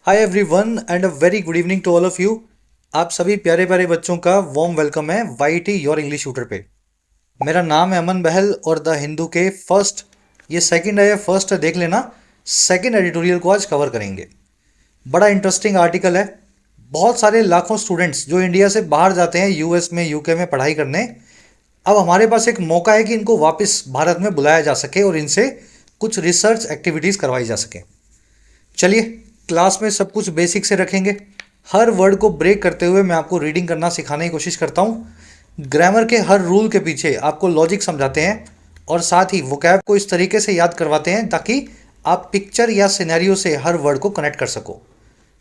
Hi everyone and a very good evening to all of you. आप सभी प्यारे प्यारे बच्चों का वार्म वेलकम है वाईटी योर इंग्लिश ट्यूटर पे। मेरा नाम है अमन बहल और द हिंदू के फर्स्ट, ये सेकंड है या फर्स्ट है देख लेना, सेकंड एडिटोरियल को आज कवर करेंगे। बड़ा इंटरेस्टिंग आर्टिकल है। बहुत सारे लाखों स्टूडेंट्स जो इंडिया से बाहर जाते हैं यूएस में यूके में पढ़ाई करने, अब हमारे पास एक मौका है कि इनको वापस भारत में बुलाया जा सके और इनसे कुछ रिसर्च एक्टिविटीज़ करवाई जा सके। चलिए क्लास में सब कुछ बेसिक से रखेंगे। हर वर्ड को ब्रेक करते हुए मैं आपको रीडिंग करना सिखाने की कोशिश करता हूँ। ग्रामर के हर रूल के पीछे आपको लॉजिक समझाते हैं और साथ ही वोकैब को इस तरीके से याद करवाते हैं ताकि आप पिक्चर या सिनेरियो से हर वर्ड को कनेक्ट कर सको।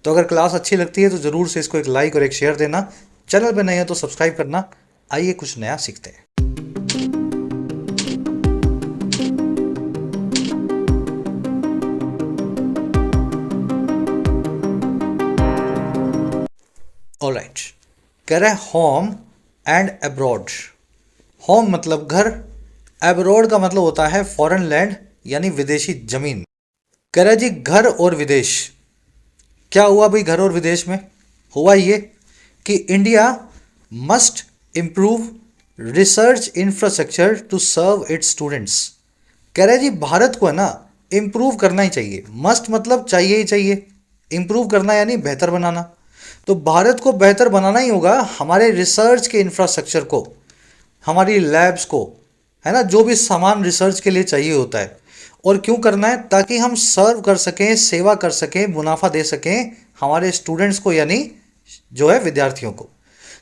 तो अगर क्लास अच्छी लगती है तो ज़रूर से इसको एक लाइक और एक शेयर देना। चैनल पर नए हैं तो सब्सक्राइब करना। आइए कुछ नया सीखते हैं। ऑलराइट, कह रहे हैं होम एंड अब्रॉड। होम मतलब घर, अब्रॉड का मतलब होता है फॉरेन लैंड यानी विदेशी जमीन। कह रहे जी घर और विदेश, क्या हुआ भाई घर और विदेश में? हुआ ये कि India must improve research infrastructure to serve its students. कह रहे जी भारत को है ना इम्प्रूव करना ही चाहिए। मस्ट मतलब चाहिए ही चाहिए, इम्प्रूव करना यानी बेहतर बनाना। तो भारत को बेहतर बनाना ही होगा हमारे रिसर्च के इंफ्रास्ट्रक्चर को, हमारी लैब्स को, है ना, जो भी सामान रिसर्च के लिए चाहिए होता है। और क्यों करना है? ताकि हम सर्व कर सकें, सेवा कर सकें, मुनाफा दे सकें हमारे स्टूडेंट्स को यानी जो है विद्यार्थियों को।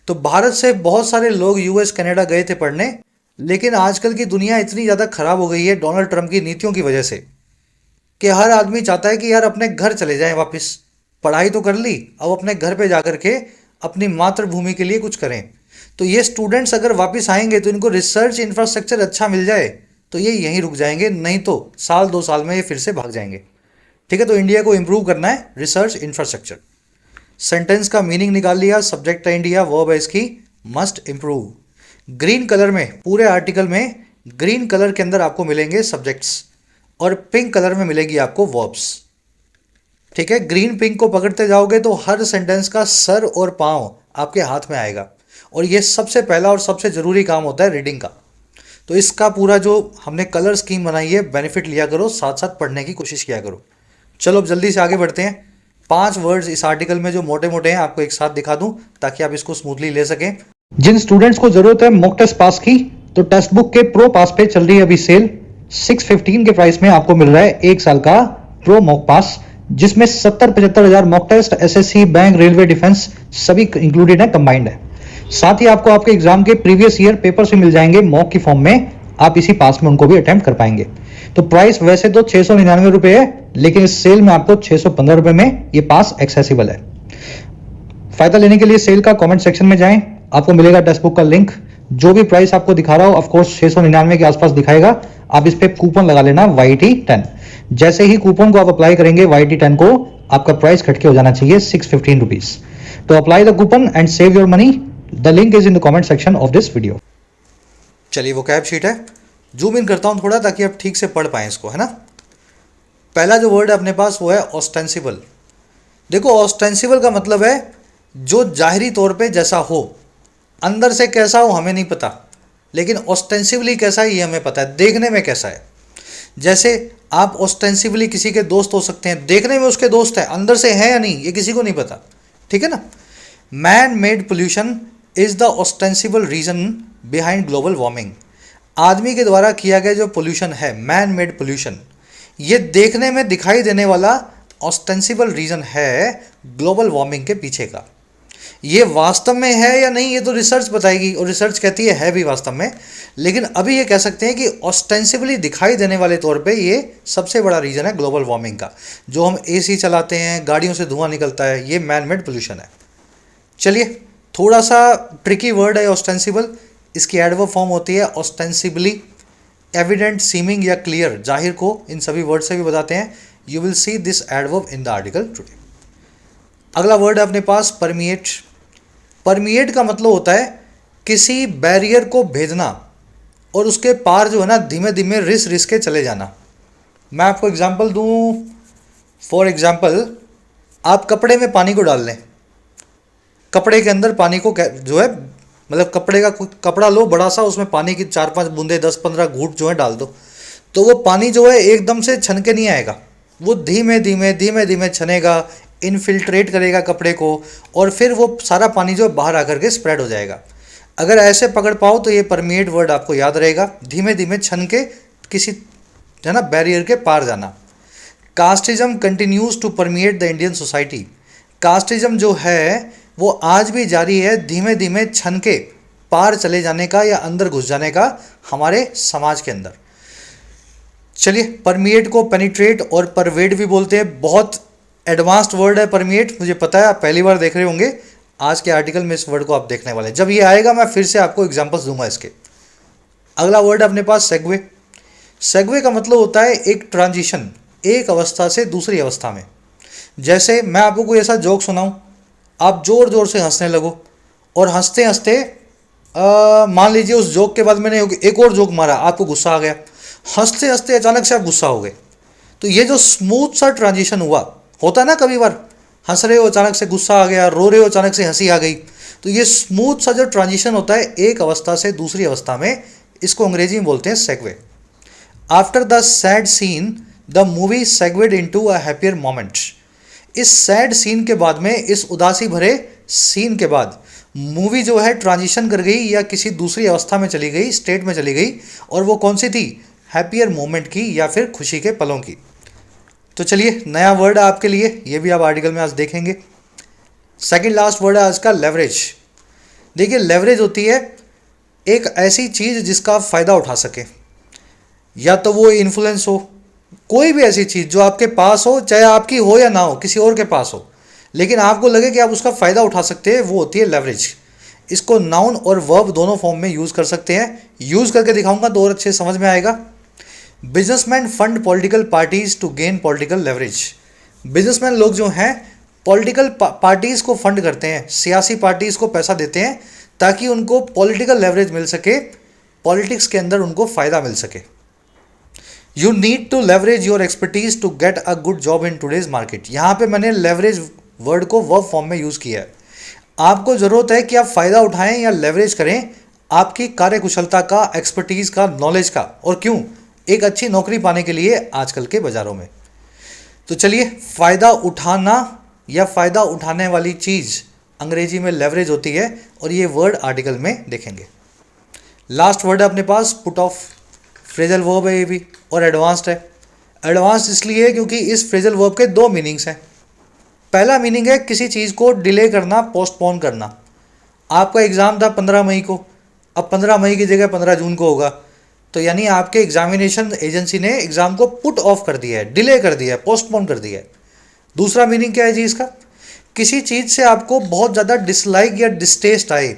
तो भारत से बहुत सारे लोग यूएस कनाडा गए थे पढ़ने, लेकिन आजकल की दुनिया इतनी ज़्यादा खराब हो गई है डोनाल्ड ट्रंप की नीतियों की वजह से कि हर आदमी चाहता है कि यार अपने घर चले जाएं वापस। पढ़ाई तो कर ली, अब अपने घर पे जाकर के अपनी मातृभूमि के लिए कुछ करें। तो ये स्टूडेंट्स अगर वापस आएंगे तो इनको रिसर्च इंफ्रास्ट्रक्चर अच्छा मिल जाए तो ये यहीं रुक जाएंगे, नहीं तो साल 2 साल में ये फिर से भाग जाएंगे। ठीक है, तो इंडिया को इम्प्रूव करना है रिसर्च इंफ्रास्ट्रक्चर। सेंटेंस का मीनिंग निकाल लिया, सब्जेक्ट है इंडिया, वर्ब है इसकी मस्ट इम्प्रूव। ग्रीन कलर में पूरे आर्टिकल में ग्रीन कलर के अंदर आपको मिलेंगे सब्जेक्ट्स और पिंक कलर में मिलेगी आपको वर्ब्स। ठीक है, ग्रीन पिंक को पकड़ते जाओगे तो हर सेंटेंस का सर और पाँव आपके हाथ में आएगा और ये सबसे पहला और सबसे ज़रूरी काम होता है रीडिंग का। तो इसका पूरा जो हमने कलर स्कीम बनाई है बेनिफिट लिया करो, साथ साथ पढ़ने की कोशिश किया करो। चलो अब जल्दी से आगे बढ़ते हैं। 5 वर्ड्स इस आर्टिकल में जो मोटे मोटे हैं आपको एक साथ दिखा दूं ताकि आप इसको स्मूथली ले सकें। जिन स्टूडेंट्स को जरूरत है मॉक टेस्ट पास की, तो टेक्स्ट बुक के प्रो पास पे चल रही है अभी सेल। 615 के प्राइस में आपको मिल रहा है 1 साल का प्रो मॉक पास, जिसमें 70-75 हज़ार mock test, SSC, bank, railway, defence सभी इंक्लूडेड है, कंबाइंड है। साथ ही आपको आपके एग्जाम के प्रीवियस ईयर पेपर्स भी मिल जाएंगे मॉक की फॉर्म में, आप इसी पास में उनको भी अटेम्प्ट कर पाएंगे। तो प्राइस वैसे तो 699 रुपए है, लेकिन इस सेल में आपको 615 रुपए में ये पास एक्सेसिबल है। फायदा लेने के लिए सेल का कमेंट सेक्शन में जाएं, आपको मिलेगा टेक्स्ट बुक का लिंक। जो भी प्राइस आपको दिखा रहा हो ऑफकोर्स 699 के आसपास दिखाएगा, आप इस पे कूपन लगा लेना YT10। जैसे ही कूपन को आप अप्लाई करेंगे YT10 को, आपका प्राइस घट के हो जाना चाहिए 615 रुपीज। तो apply the coupon and save your money. The link is in the comment section of this video. चलिए वो कैब शीट है, जूम इन करता हूं थोड़ा ताकि आप ठीक से पढ़ पाएं इसको, है ना। पहला जो वर्ड है अपने पास वो है ऑस्टेंसिबल। देखो ऑस्टेंसिबल का मतलब है जो जाहिरी तौर पे जैसा हो, अंदर से कैसा हो हमें नहीं पता, लेकिन ऑस्टेंसिवली कैसा है ये हमें पता है, देखने में कैसा है। जैसे आप ऑस्टेंसिवली किसी के दोस्त हो सकते हैं, देखने में उसके दोस्त है, अंदर से है या नहीं ये किसी को नहीं पता। ठीक है ना। Man made pollution is the ostensible reason behind global warming. आदमी के द्वारा किया गया जो पोल्यूशन है, मैन मेड पोल्यूशन, ये देखने में दिखाई देने वाला ऑस्टेंसिबल रीजन है ग्लोबल वार्मिंग के पीछे का। ये वास्तव में है या नहीं ये तो रिसर्च बताएगी, और रिसर्च कहती है भी वास्तव में, लेकिन अभी ये कह सकते हैं कि ऑस्टेंसिबली दिखाई देने वाले तौर पे ये सबसे बड़ा रीजन है ग्लोबल वार्मिंग का। जो हम एसी चलाते हैं, गाड़ियों से धुआं निकलता है, ये मैन मेड पोल्यूशन है। चलिए थोड़ा सा ट्रिकी वर्ड है ऑस्टेंसिबल। इसकी एडवर्ब फॉर्म होती है ऑस्टेंसिबली। एविडेंट, सीमिंग या क्लियर, जाहिर को इन सभी वर्ड से भी बताते हैं। You will see this adverb in the article today. अगला वर्ड है अपने पास परमिएट। परमिएट का मतलब होता है किसी बैरियर को भेदना और उसके पार जो है ना धीमे धीमे रिस के चले जाना। मैं आपको एग्जांपल दूं। फॉर एग्जांपल आप कपड़े में पानी को डाल लें, कपड़े के अंदर पानी को जो है मतलब कपड़े का कपड़ा लो बड़ा सा, उसमें पानी की 4-5 बूंदे 10-15 घूंट जो है डाल दो, तो वो पानी जो है एकदम से छन के नहीं आएगा, वो धीमे धीमे धीमे धीमे छनेगा, इनफिल्ट्रेट करेगा कपड़े को, और फिर वो सारा पानी जो बाहर आकर के स्प्रेड हो जाएगा। अगर ऐसे पकड़ पाओ तो ये परमिएट वर्ड आपको याद रहेगा, धीमे धीमे छन के किसी है ना बैरियर के पार जाना। Casteism continues to permeate the Indian society. Casteism जो है वो आज भी जारी है, धीमे धीमे छन के पार चले जाने का या अंदर घुस जाने का हमारे समाज के अंदर। चलिए, परमिएट को पेनिट्रेट और परवेड भी बोलते हैं। बहुत एडवांस्ड वर्ड है परमिएट, मुझे पता है आप पहली बार देख रहे होंगे, आज के आर्टिकल में इस वर्ड को आप देखने वाले हैं। जब ये आएगा मैं फिर से आपको एग्जांपल्स दूंगा इसके। अगला वर्ड अपने पास सेगवे। सेगवे का मतलब होता है एक ट्रांजिशन, एक अवस्था से दूसरी अवस्था में। जैसे मैं आपको कोई ऐसा जोक सुनाऊं, आप जोर जोर से हंसने लगो, और हंसते हंसते मान लीजिए उस जोक के बाद मैंने एक और जोक मारा, आपको गुस्सा आ गया, हंसते हंसते अचानक से आप गुस्सा हो गए। तो ये जो स्मूथ सा ट्रांजिशन हुआ, होता है ना कभी बार, हंस रहे हो अचानक से गुस्सा आ गया, रो रहे हो अचानक से हंसी आ गई, तो ये स्मूथ सा जो ट्रांजिशन होता है एक अवस्था से दूसरी अवस्था में, इसको अंग्रेजी में बोलते हैं segue. After the sad scene the movie segued into a happier moment. इस सैड सीन के बाद में, इस उदासी भरे सीन के बाद मूवी जो है ट्रांजिशन कर गई या किसी दूसरी अवस्था में चली गई, स्टेट में चली गई, और वो कौन सी थी, हैप्पियर मोमेंट की या फिर खुशी के पलों की। तो चलिए, नया वर्ड है आपके लिए, ये भी आप आर्टिकल में आज देखेंगे। सेकंड लास्ट वर्ड है आज का, लेवरेज। देखिए, लेवरेज होती है एक ऐसी चीज़ जिसका आप फ़ायदा उठा सके, या तो वो इन्फ्लुएंस हो, कोई भी ऐसी चीज़ जो आपके पास हो, चाहे आपकी हो या ना हो, किसी और के पास हो, लेकिन आपको लगे कि आप उसका फ़ायदा उठा सकते हैं, वो होती है लेवरेज। इसको नाउन और वर्ब दोनों फॉर्म में यूज़ कर सकते हैं। यूज़ करके दिखाऊंगा तो और अच्छे समझ में आएगा। Businessman fund political parties to gain political leverage. Businessman लोग जो हैं पॉलिटिकल पार्टीज़ को फंड करते हैं, सियासी पार्टीज़ को पैसा देते हैं ताकि उनको पॉलिटिकल लेवरेज मिल सके, पॉलिटिक्स के अंदर उनको फ़ायदा मिल सके। You need to leverage your expertise to get a good job in today's market. यहाँ पे मैंने लेवरेज वर्ड को वर्ब फॉर्म में यूज़ किया है। आपको ज़रूरत है कि आप फ़ायदा उठाएं या लेवरेज करें आपकी कार्यकुशलता का, एक्सपर्टीज़ का, नॉलेज का, और क्यों, एक अच्छी नौकरी पाने के लिए आजकल के बाज़ारों में। तो चलिए, फ़ायदा उठाना या फ़ायदा उठाने वाली चीज़ अंग्रेजी में लेवरेज होती है, और ये वर्ड आर्टिकल में देखेंगे। लास्ट वर्ड है अपने पास, पुट ऑफ। फ्रेजल वर्ब है ये भी, और एडवांस्ड है। एडवांस्ड इसलिए है क्योंकि इस फ्रेजल वर्ब के दो मीनिंग्स हैं। पहला मीनिंग है किसी चीज़ को डिले करना, पोस्टपोन करना। आपका एग्ज़ाम था 15 मई को, अब 15 मई की जगह 15 जून को होगा, तो यानी आपके एग्जामिनेशन एजेंसी ने एग्ज़ाम को पुट ऑफ कर दिया है, डिले कर दिया है, पोस्टपोन कर दिया है। दूसरा मीनिंग क्या है जी इसका, किसी चीज़ से आपको बहुत ज़्यादा डिसलाइक या डिस्टेस्ट आए,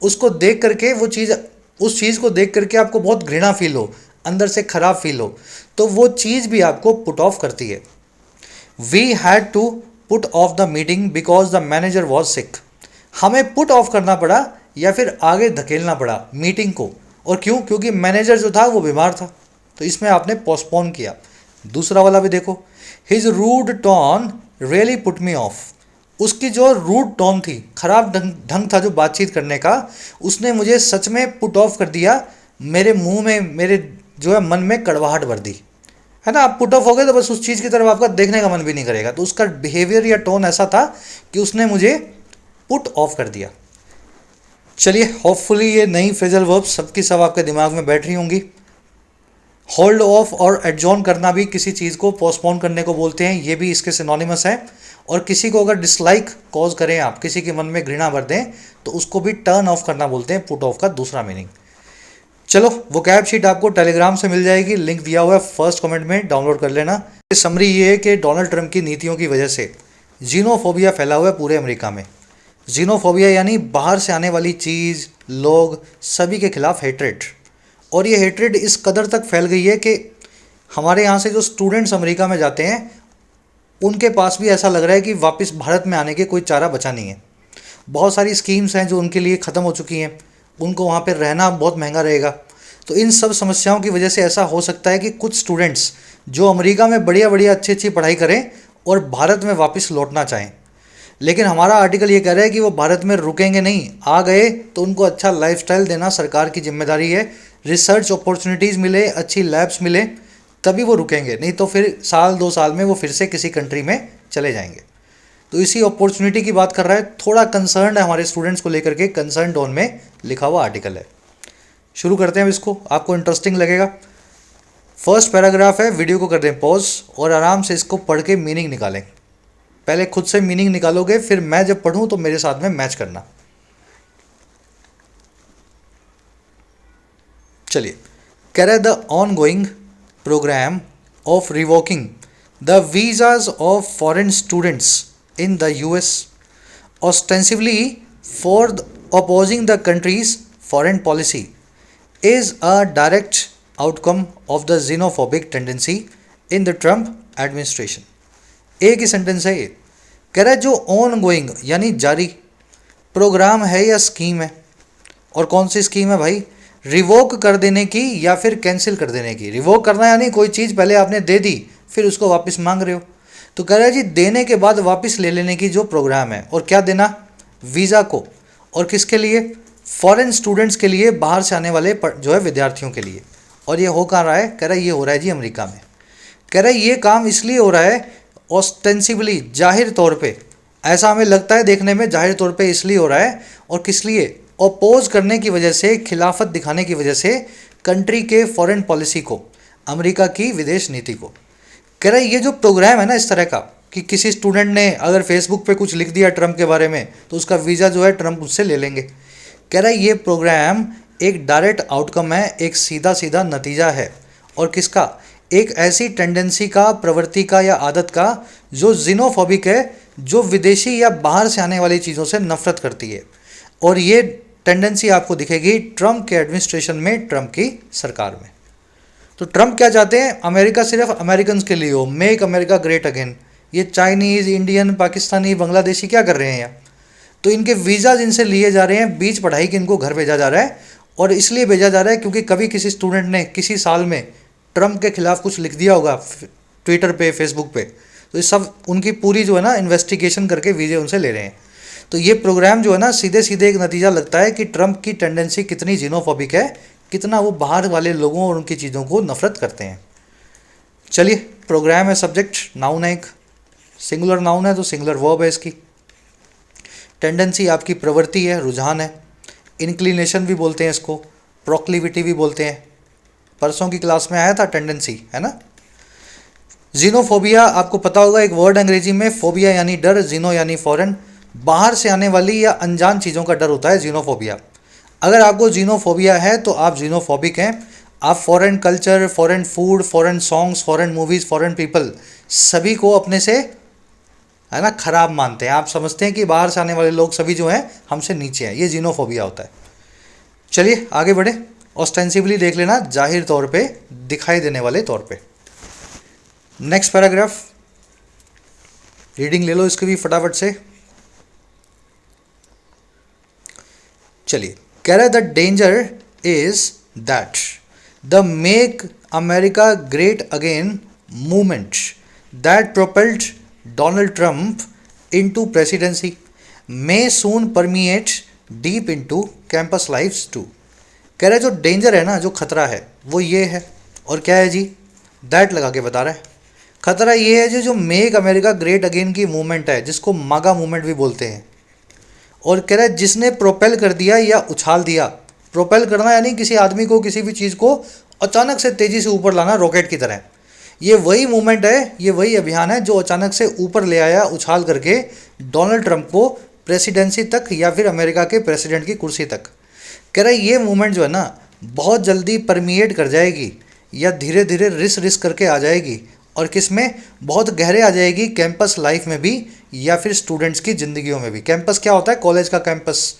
उसको देख करके वो चीज़, उस चीज़ को देख करके आपको बहुत घृणा फील हो, अंदर से खराब फील हो, तो वो चीज़ भी आपको पुट ऑफ करती है। We had to put off the meeting because the manager was sick. हमें पुट ऑफ करना पड़ा या फिर आगे धकेलना पड़ा मीटिंग को, और क्यों, क्योंकि मैनेजर जो था वो बीमार था, तो इसमें आपने पोस्टपोन किया। दूसरा वाला भी देखो, his rude tone really put me off. उसकी जो रूड टोन थी, खराब ढंग था जो बातचीत करने का, उसने मुझे सच में पुट ऑफ कर दिया, मेरे मुंह में, मेरे जो है मन में कड़वाहट भर दी, है ना। आप पुट ऑफ हो गए तो बस उस चीज़ की तरफ आपका देखने का मन भी नहीं करेगा। तो उसका बिहेवियर या टोन ऐसा था कि उसने मुझे पुट ऑफ कर दिया। चलिए, होपफुली ये नई फ्रेजल वर्ब सबकी सब आपके दिमाग में बैठ रही होंगी। होल्ड ऑफ और एडजॉर्न करना भी किसी चीज़ को पोस्टपोन करने को बोलते हैं, ये भी इसके सिनोनिमस है। और किसी को अगर डिसलाइक कॉज करें आप, किसी के मन में घृणा भर दें, तो उसको भी टर्न ऑफ करना बोलते हैं, पुट ऑफ का दूसरा मीनिंग। चलो, वो कैब शीट आपको टेलीग्राम से मिल जाएगी, लिंक दिया हुआ है फर्स्ट कमेंट में, डाउनलोड कर लेना। समरी ये है कि डोनाल्ड ट्रंप की नीतियों की वजह से जीनोफोबिया फैला हुआ है पूरे अमेरिका में। जीनोफोबिया यानी बाहर से आने वाली चीज़, लोग, सभी के खिलाफ हेट्रेड। और ये हेट्रेड इस कदर तक फैल गई है कि हमारे यहाँ से जो स्टूडेंट्स अमेरिका में जाते हैं, उनके पास भी ऐसा लग रहा है कि वापस भारत में आने के कोई चारा बचा नहीं है। बहुत सारी स्कीम्स हैं जो उनके लिए ख़त्म हो चुकी हैं, उनको वहाँ पर रहना बहुत महंगा रहेगा। तो इन सब समस्याओं की वजह से ऐसा हो सकता है कि कुछ स्टूडेंट्स जो अमेरिका में बढ़िया बढ़िया अच्छी अच्छी पढ़ाई करें और भारत में वापस लौटना चाहें। लेकिन हमारा आर्टिकल ये कह रहा है कि वो भारत में रुकेंगे नहीं, आ गए तो उनको अच्छा लाइफस्टाइल देना सरकार की जिम्मेदारी है, रिसर्च अपॉर्चुनिटीज़ मिले, अच्छी लैब्स मिले, तभी वो रुकेंगे, नहीं तो फिर साल 2 साल में वो फिर से किसी कंट्री में चले जाएंगे। तो इसी अपॉर्चुनिटी की बात कर रहा है, थोड़ा कंसर्न है हमारे स्टूडेंट्स को लेकर के, कंसर्न टोन में लिखा हुआ आर्टिकल है। शुरू करते हैं अब इसको, आपको इंटरेस्टिंग लगेगा। फर्स्ट पैराग्राफ है, वीडियो को कर दें पॉज और आराम से इसको पढ़ के मीनिंग निकालें। पहले खुद से मीनिंग निकालोगे, फिर मैं जब पढ़ूं तो मेरे साथ में मैच करना। चलिए, कह रहे the ongoing programme of revoking the visas of foreign students in the US, ostensibly for opposing the country's foreign policy, is a direct outcome of the xenophobic tendency in the Trump administration. एक ही sentence है ये, कह रहा है जो on going यानी जारी programme है या स्कीम है, और कौन सी स्कीम है भाई, रिवोक कर देने की या फिर कैंसिल कर देने की। रिवोक करना यानी कोई चीज़ पहले आपने दे दी फिर उसको वापस मांग रहे हो, तो कह रहा है जी देने के बाद वापस ले लेने की जो प्रोग्राम है। और क्या देना, वीज़ा को, और किसके लिए, फॉरेन स्टूडेंट्स के लिए, बाहर से आने वाले जो है विद्यार्थियों के लिए। और ये हो कहाँ रहा है, कह रहा है ये हो रहा है जी अमेरिका में। कह रहा है ये काम इसलिए हो रहा है ऑस्टेंसिबली, जाहिर तौर पे, ऐसा हमें लगता है देखने में, जाहिर तौर पे इसलिए हो रहा है। और किस लिए, अपोज करने की वजह से, खिलाफत दिखाने की वजह से कंट्री के फॉरेन पॉलिसी को, अमेरिका की विदेश नीति को। कह रहा है ये जो प्रोग्राम है ना इस तरह का कि किसी स्टूडेंट ने अगर फेसबुक पे कुछ लिख दिया ट्रम्प के बारे में तो उसका वीज़ा जो है ट्रम्प उससे ले लेंगे। कह रहा है ये प्रोग्राम एक डायरेक्ट आउटकम है, एक सीधा सीधा नतीजा है, और किसका, एक ऐसी टेंडेंसी का, प्रवृत्ति का या आदत का जो जीनोफोबिक है, जो विदेशी या बाहर से आने वाली चीज़ों से नफरत करती है। और ये टेंडेंसी आपको दिखेगी ट्रम्प के एडमिनिस्ट्रेशन में, ट्रम्प की सरकार में। तो ट्रम्प क्या चाहते हैं, अमेरिका सिर्फ अमेरिकन के लिए हो, मेक अमेरिका ग्रेट अगेन। ये चाइनीज़, इंडियन, पाकिस्तानी, बांग्लादेशी क्या कर रहे हैं यहाँ, तो इनके वीज़ाज इनसे लिए जा रहे हैं, बीच पढ़ाई के इनको घर भेजा जा रहा है। और इसलिए भेजा जा रहा है क्योंकि कभी किसी स्टूडेंट ने किसी साल में ट्रम्प के खिलाफ कुछ लिख दिया होगा ट्विटर पे, फेसबुक पे, तो ये सब उनकी पूरी जो है ना इन्वेस्टिगेशन करके वीज़े उनसे ले रहे हैं। तो ये प्रोग्राम जो है ना सीधे सीधे एक नतीजा लगता है कि ट्रम्प की टेंडेंसी कितनी जीनोफोबिक है, कितना वो बाहर वाले लोगों और उनकी चीज़ों को नफरत करते हैं। चलिए, प्रोग्राम है, सब्जेक्ट नाउन है, एक सिंगुलर नाउन है तो सिंगुलर वर्ब है इसकी। टेंडेंसी आपकी प्रवृत्ति है, रुझान है। इंक्लिनेशन भी बोलते हैं इसको, प्रोक्लिविटी भी बोलते हैं, परसों की क्लास में आया था टेंडेंसी, है ना। जीनोफोबिया आपको पता होगा, एक वर्ड अंग्रेजी में, फोबिया यानी डर, जीनो यानी फॉरेन, बाहर से आने वाली या अनजान चीज़ों का डर होता है जीनोफोबिया। अगर आपको जीनोफोबिया है तो आप जीनोफोबिक हैं, आप foreign culture, foreign food, foreign songs, foreign movies, foreign people, सभी को अपने से, है ना, खराब मानते हैं। आप समझते हैं कि बाहर से आने वाले लोग सभी जो हैं हमसे नीचे हैं, ये जीनोफोबिया होता है। चलिए आगे बढ़े, ऑस्टेंसिवली देख लेना, जाहिर तौर पे, दिखाई देने वाले तौर पे। नेक्स्ट पैराग्राफ, रीडिंग ले लो इसकी भी फटाफट से। चलिए, कह रहा है the danger is that the Make America Great Again movement that propelled Donald Trump into presidency may soon permeate deep into campus lifes too. कह रहा है जो डेंजर है ना, जो खतरा है वो ये है, और क्या है जी, दैट लगा के बता रहा है। खतरा ये है जो मेक अमेरिका ग्रेट अगेन की मूवमेंट है, जिसको मागा मूवमेंट भी बोलते हैं। और कह रहा है जिसने प्रोपेल कर दिया या उछाल दिया, प्रोपेल करना यानी किसी आदमी को, किसी भी चीज़ को अचानक से तेज़ी से ऊपर लाना, रॉकेट की तरह। ये वही मूवमेंट है, ये वही अभियान है जो अचानक से ऊपर ले आया, उछाल करके डोनाल्ड ट्रंप को प्रेसिडेंसी तक या फिर अमेरिका के प्रेसिडेंट की कुर्सी तक। कह रहा है ये मूवमेंट जो है ना बहुत जल्दी परमिएट कर जाएगी या धीरे धीरे रिस रिस करके आ जाएगी, और किस में, बहुत गहरे आ जाएगी, कैंपस लाइफ में भी या फिर स्टूडेंट्स की ज़िंदगियों में भी। कैंपस क्या होता है, कॉलेज का कैंपस,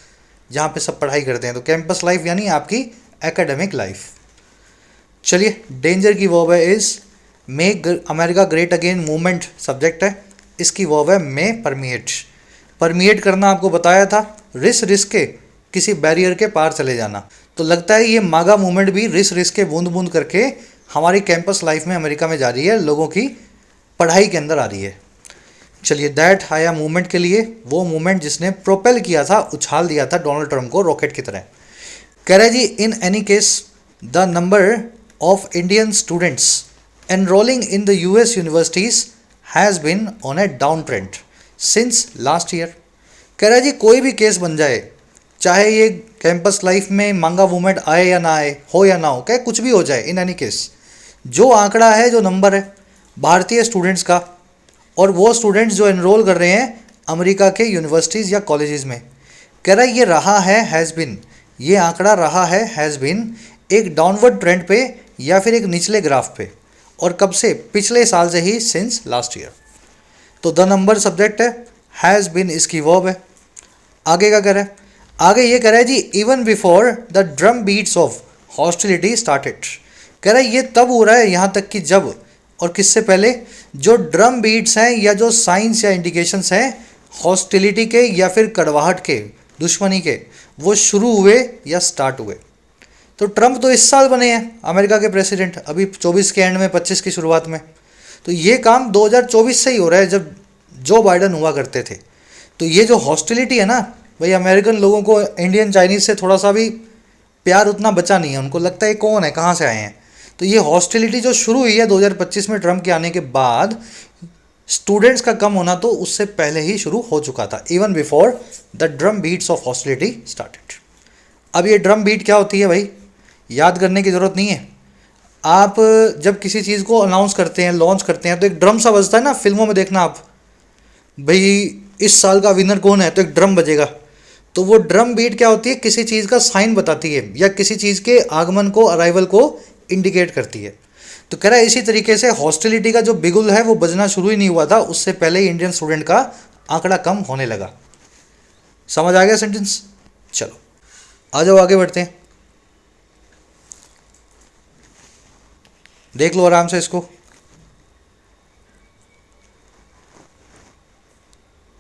जहाँ पे सब पढ़ाई करते हैं। तो कैंपस लाइफ यानी आपकी एकेडमिक लाइफ। चलिए, डेंजर की वर्ब है is, make America Great Again movement subject है, इसकी वर्ब है मे परमिएट। परमिएट करना आपको बताया था, रिस रिस के किसी बैरियर के पार चले जाना। तो लगता है ये मागा मूवमेंट भी रिस रिस के, बूंद बूंद करके हमारी कैंपस लाइफ में अमेरिका में जा रही है, लोगों की पढ़ाई के अंदर आ रही है। चलिए, दैट आया मूवमेंट के लिए, वो मूवमेंट जिसने प्रोपेल किया था, उछाल दिया था डोनाल्ड ट्रंप को रॉकेट की तरह। कह रहे जी, in any case the number of Indian students enrolling in the US universities has been on a down trend since last year. कह रहा है जी, कोई भी केस बन जाए, चाहे ये कैंपस लाइफ में मांगा मूवमेंट आए या ना आए, हो या ना हो, क्या कुछ भी हो जाए, इन एनी केस जो आंकड़ा है, जो नंबर है भारतीय स्टूडेंट्स का, और वो स्टूडेंट्स जो एनरोल कर रहे हैं अमेरिका के यूनिवर्सिटीज़ या कॉलेजेस में, कह रहा है ये रहा है हैज़ बिन, ये आंकड़ा रहा है हैज़ बिन एक डाउनवर्ड ट्रेंड पे या फिर एक निचले ग्राफ पे, और कब से, पिछले साल से ही, सिंस लास्ट ईयर। तो द नंबर सब्जेक्ट है, हैज़ बिन इसकी वर्ब है। आगे क्या कह रहा है, आगे ये कह रहा है जी, even before the drum beats of hostility started. कह रहा है ये तब हो रहा है, यहाँ तक कि जब, और किससे पहले, जो ड्रम बीट्स हैं या जो साइंस या इंडिकेशंस हैं हॉस्टिलिटी के या फिर कड़वाहट के, दुश्मनी के, वो शुरू हुए या स्टार्ट हुए। तो ट्रंप तो इस साल बने हैं अमेरिका के प्रेसिडेंट, अभी 24 के एंड में, 25 की शुरुआत में। तो ये काम 2024 से ही हो रहा है, जब जो बाइडन हुआ करते थे। तो ये जो हॉस्टिलिटी है ना भाई, अमेरिकन लोगों को इंडियन चाइनीज़ से थोड़ा सा भी प्यार उतना बचा नहीं है, उनको लगता है कौन है, कहाँ से आए हैं। तो ये हॉस्टिलिटी जो शुरू हुई है 2025 में ट्रंप के आने के बाद, स्टूडेंट्स का कम होना तो उससे पहले ही शुरू हो चुका था, even before the drum beats of hostility started. अब ये ड्रम बीट क्या होती है भाई, याद करने की ज़रूरत नहीं है। आप जब किसी चीज़ को अनाउंस करते हैं, लॉन्च करते हैं, तो एक ड्रम सा बजता है ना, फिल्मों में देखना आप, भाई इस साल का विनर कौन है, तो एक ड्रम बजेगा। तो वो ड्रम बीट क्या होती है, किसी चीज़ का साइन बताती है या किसी चीज़ के आगमन को, अराइवल को इंडिकेट करती है। तो कह रहा है इसी तरीके से हॉस्टिलिटी का जो बिगुल है वो बजना शुरू ही नहीं हुआ था, उससे पहले ही इंडियन स्टूडेंट का आंकड़ा कम होने लगा। समझ आ गया सेंटेंस? चलो आ जाओ आगे बढ़ते हैं, देख लो आराम से इसको।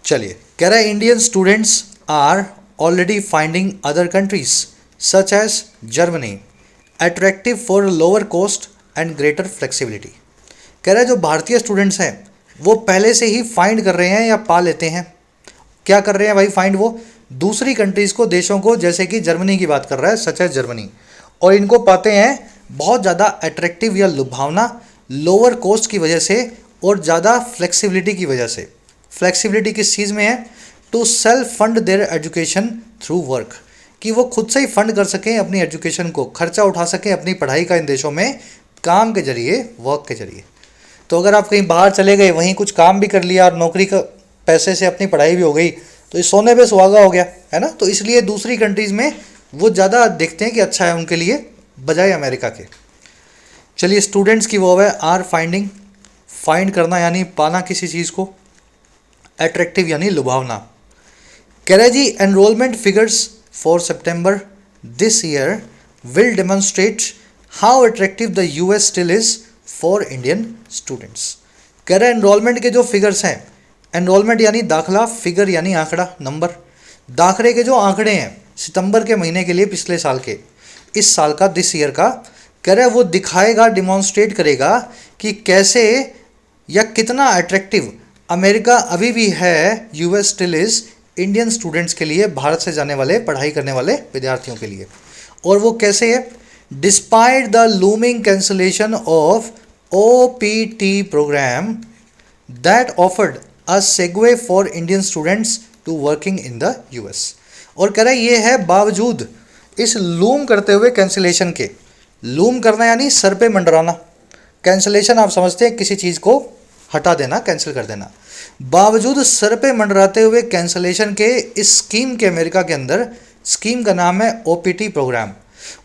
चलिए, कह रहा है Indian students are already finding other countries such as Germany attractive for lower cost and greater flexibility. कह रहा है जो भारतीय स्टूडेंट्स हैं वो पहले से ही फाइंड कर रहे हैं या पा लेते हैं। क्या कर रहे हैं भाई फाइंड, वो दूसरी कंट्रीज़ को, देशों को, जैसे कि जर्मनी की बात कर रहा है, सच एज जर्मनी, और इनको पाते हैं बहुत ज़्यादा अट्रैक्टिव या लुभावना, लोअर कॉस्ट की वजह से और ज़्यादा फ्लेक्सिबिलिटी की वजह से। फ्लेक्सिबिलिटी किस चीज़ में है, to self fund their education through work, कि वो खुद से ही फंड कर सकें अपनी एजुकेशन को, खर्चा उठा सकें अपनी पढ़ाई का इन देशों में, काम के जरिए, वर्क के जरिए। तो अगर आप कहीं बाहर चले गए, वहीं कुछ काम भी कर लिया और नौकरी का पैसे से अपनी पढ़ाई भी हो गई, तो ये सोने पे सुहागा हो गया, है ना। तो इसलिए दूसरी कंट्रीज़ में वो ज़्यादा देखते हैं कि अच्छा है उनके लिए, बजाय अमेरिका के। चलिए, स्टूडेंट्स की वो है आर फाइंडिंग, फाइंड करना यानी पाना किसी चीज़ को, अट्रैक्टिव यानी लुभावना। कह रहे जी enrolment figures for September this year will demonstrate how attractive the US still is for Indian students. कह रहे हैं एनरोलमेंट के जो फिगर्स हैं, एनरोलमेंट यानी दाखला, फिगर यानी आंकड़ा, नंबर, दाखले के जो आंकड़े हैं सितंबर के महीने के लिए, पिछले साल के, इस साल का, दिस ईयर का, कह रहे हैं वो दिखाएगा, डिमॉन्स्ट्रेट करेगा कि कैसे या कितना अट्रैक्टिव अमेरिका अभी भी है, US still is, Indian students के लिए, भारत से जाने वाले, पढ़ाई करने वाले विद्यार्थियों के लिए। और वो कैसे है, despite the looming cancellation of OPT programme that offered a segue for Indian students to working in the US. और कह रहा है ये है बावजूद इस लूम करते हुए कैंसिलेशन के, लूम करना यानी सर पे मंडराना, कैंसिलेशन आप समझते हैं किसी चीज़ को हटा देना, कैंसिल कर देना। बावजूद सर पे मंडराते हुए कैंसिलेशन के इस स्कीम के, अमेरिका के अंदर, स्कीम का नाम है OPT प्रोग्राम।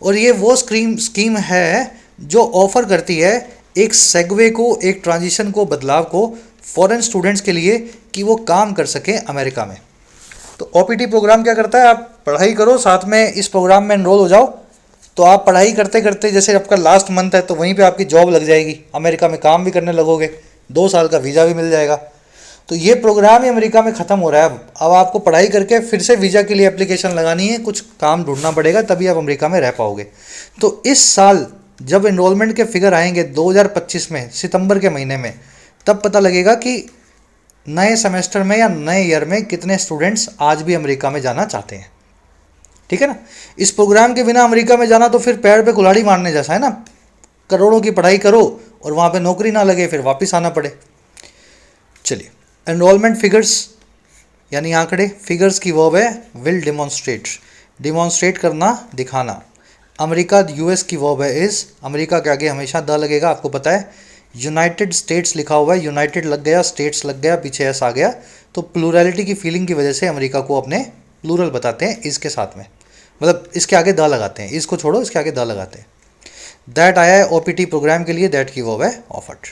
और ये वो स्कीम है जो ऑफर करती है एक सेगवे को, एक ट्रांजिशन को, बदलाव को फॉरेन स्टूडेंट्स के लिए, कि वो काम कर सकें अमेरिका में। तो OPT प्रोग्राम क्या करता है, आप पढ़ाई करो, साथ में इस प्रोग्राम में एनरोल हो जाओ, तो आप पढ़ाई करते करते, जैसे आपका लास्ट मंथ है तो वहीं पे आपकी जॉब लग जाएगी, अमेरिका में काम भी करने लगोगे, 2 साल का वीज़ा भी मिल जाएगा। तो ये प्रोग्राम ही अमेरिका में ख़त्म हो रहा है। अब आपको पढ़ाई करके फिर से वीज़ा के लिए एप्लीकेशन लगानी है, कुछ काम ढूंढना पड़ेगा, तभी आप अमेरिका में रह पाओगे। तो इस साल जब एनरोलमेंट के फिगर आएंगे 2025 में, सितंबर के महीने में, तब पता लगेगा कि नए सेमेस्टर में या नए ईयर में कितने स्टूडेंट्स आज भी अमेरिका में जाना चाहते हैं। ठीक है ना। इस प्रोग्राम के बिना अमेरिका में जाना तो फिर पैर पे कुल्हाड़ी मारने जैसा है ना। करोड़ों की पढ़ाई करो और वहाँ पे नौकरी ना लगे, फिर वापस आना पड़े। चलिए, एनरोलमेंट फिगर्स यानी आंकड़े, फिगर्स की वर्ब है विल डिमॉन्स्ट्रेट, डिमॉन्स्ट्रेट करना, दिखाना। अमेरिका यूएस की वर्ब है इज, अमेरिका के आगे हमेशा द लगेगा, आपको पता है। यूनाइटेड स्टेट्स लिखा हुआ है, यूनाइटेड लग गया, स्टेट्स लग गया, पीछे एस आ गया, तो प्लूरैलिटी की फीलिंग की वजह से अमेरिका को अपने प्लूरल बताते हैं इसके साथ में, मतलब इसके आगे द लगाते हैं, इसको छोड़ो इसके आगे द लगाते हैं। दैट आया है ओपीटी प्रोग्राम के लिए, दैट की वर्ब है ऑफर्ड।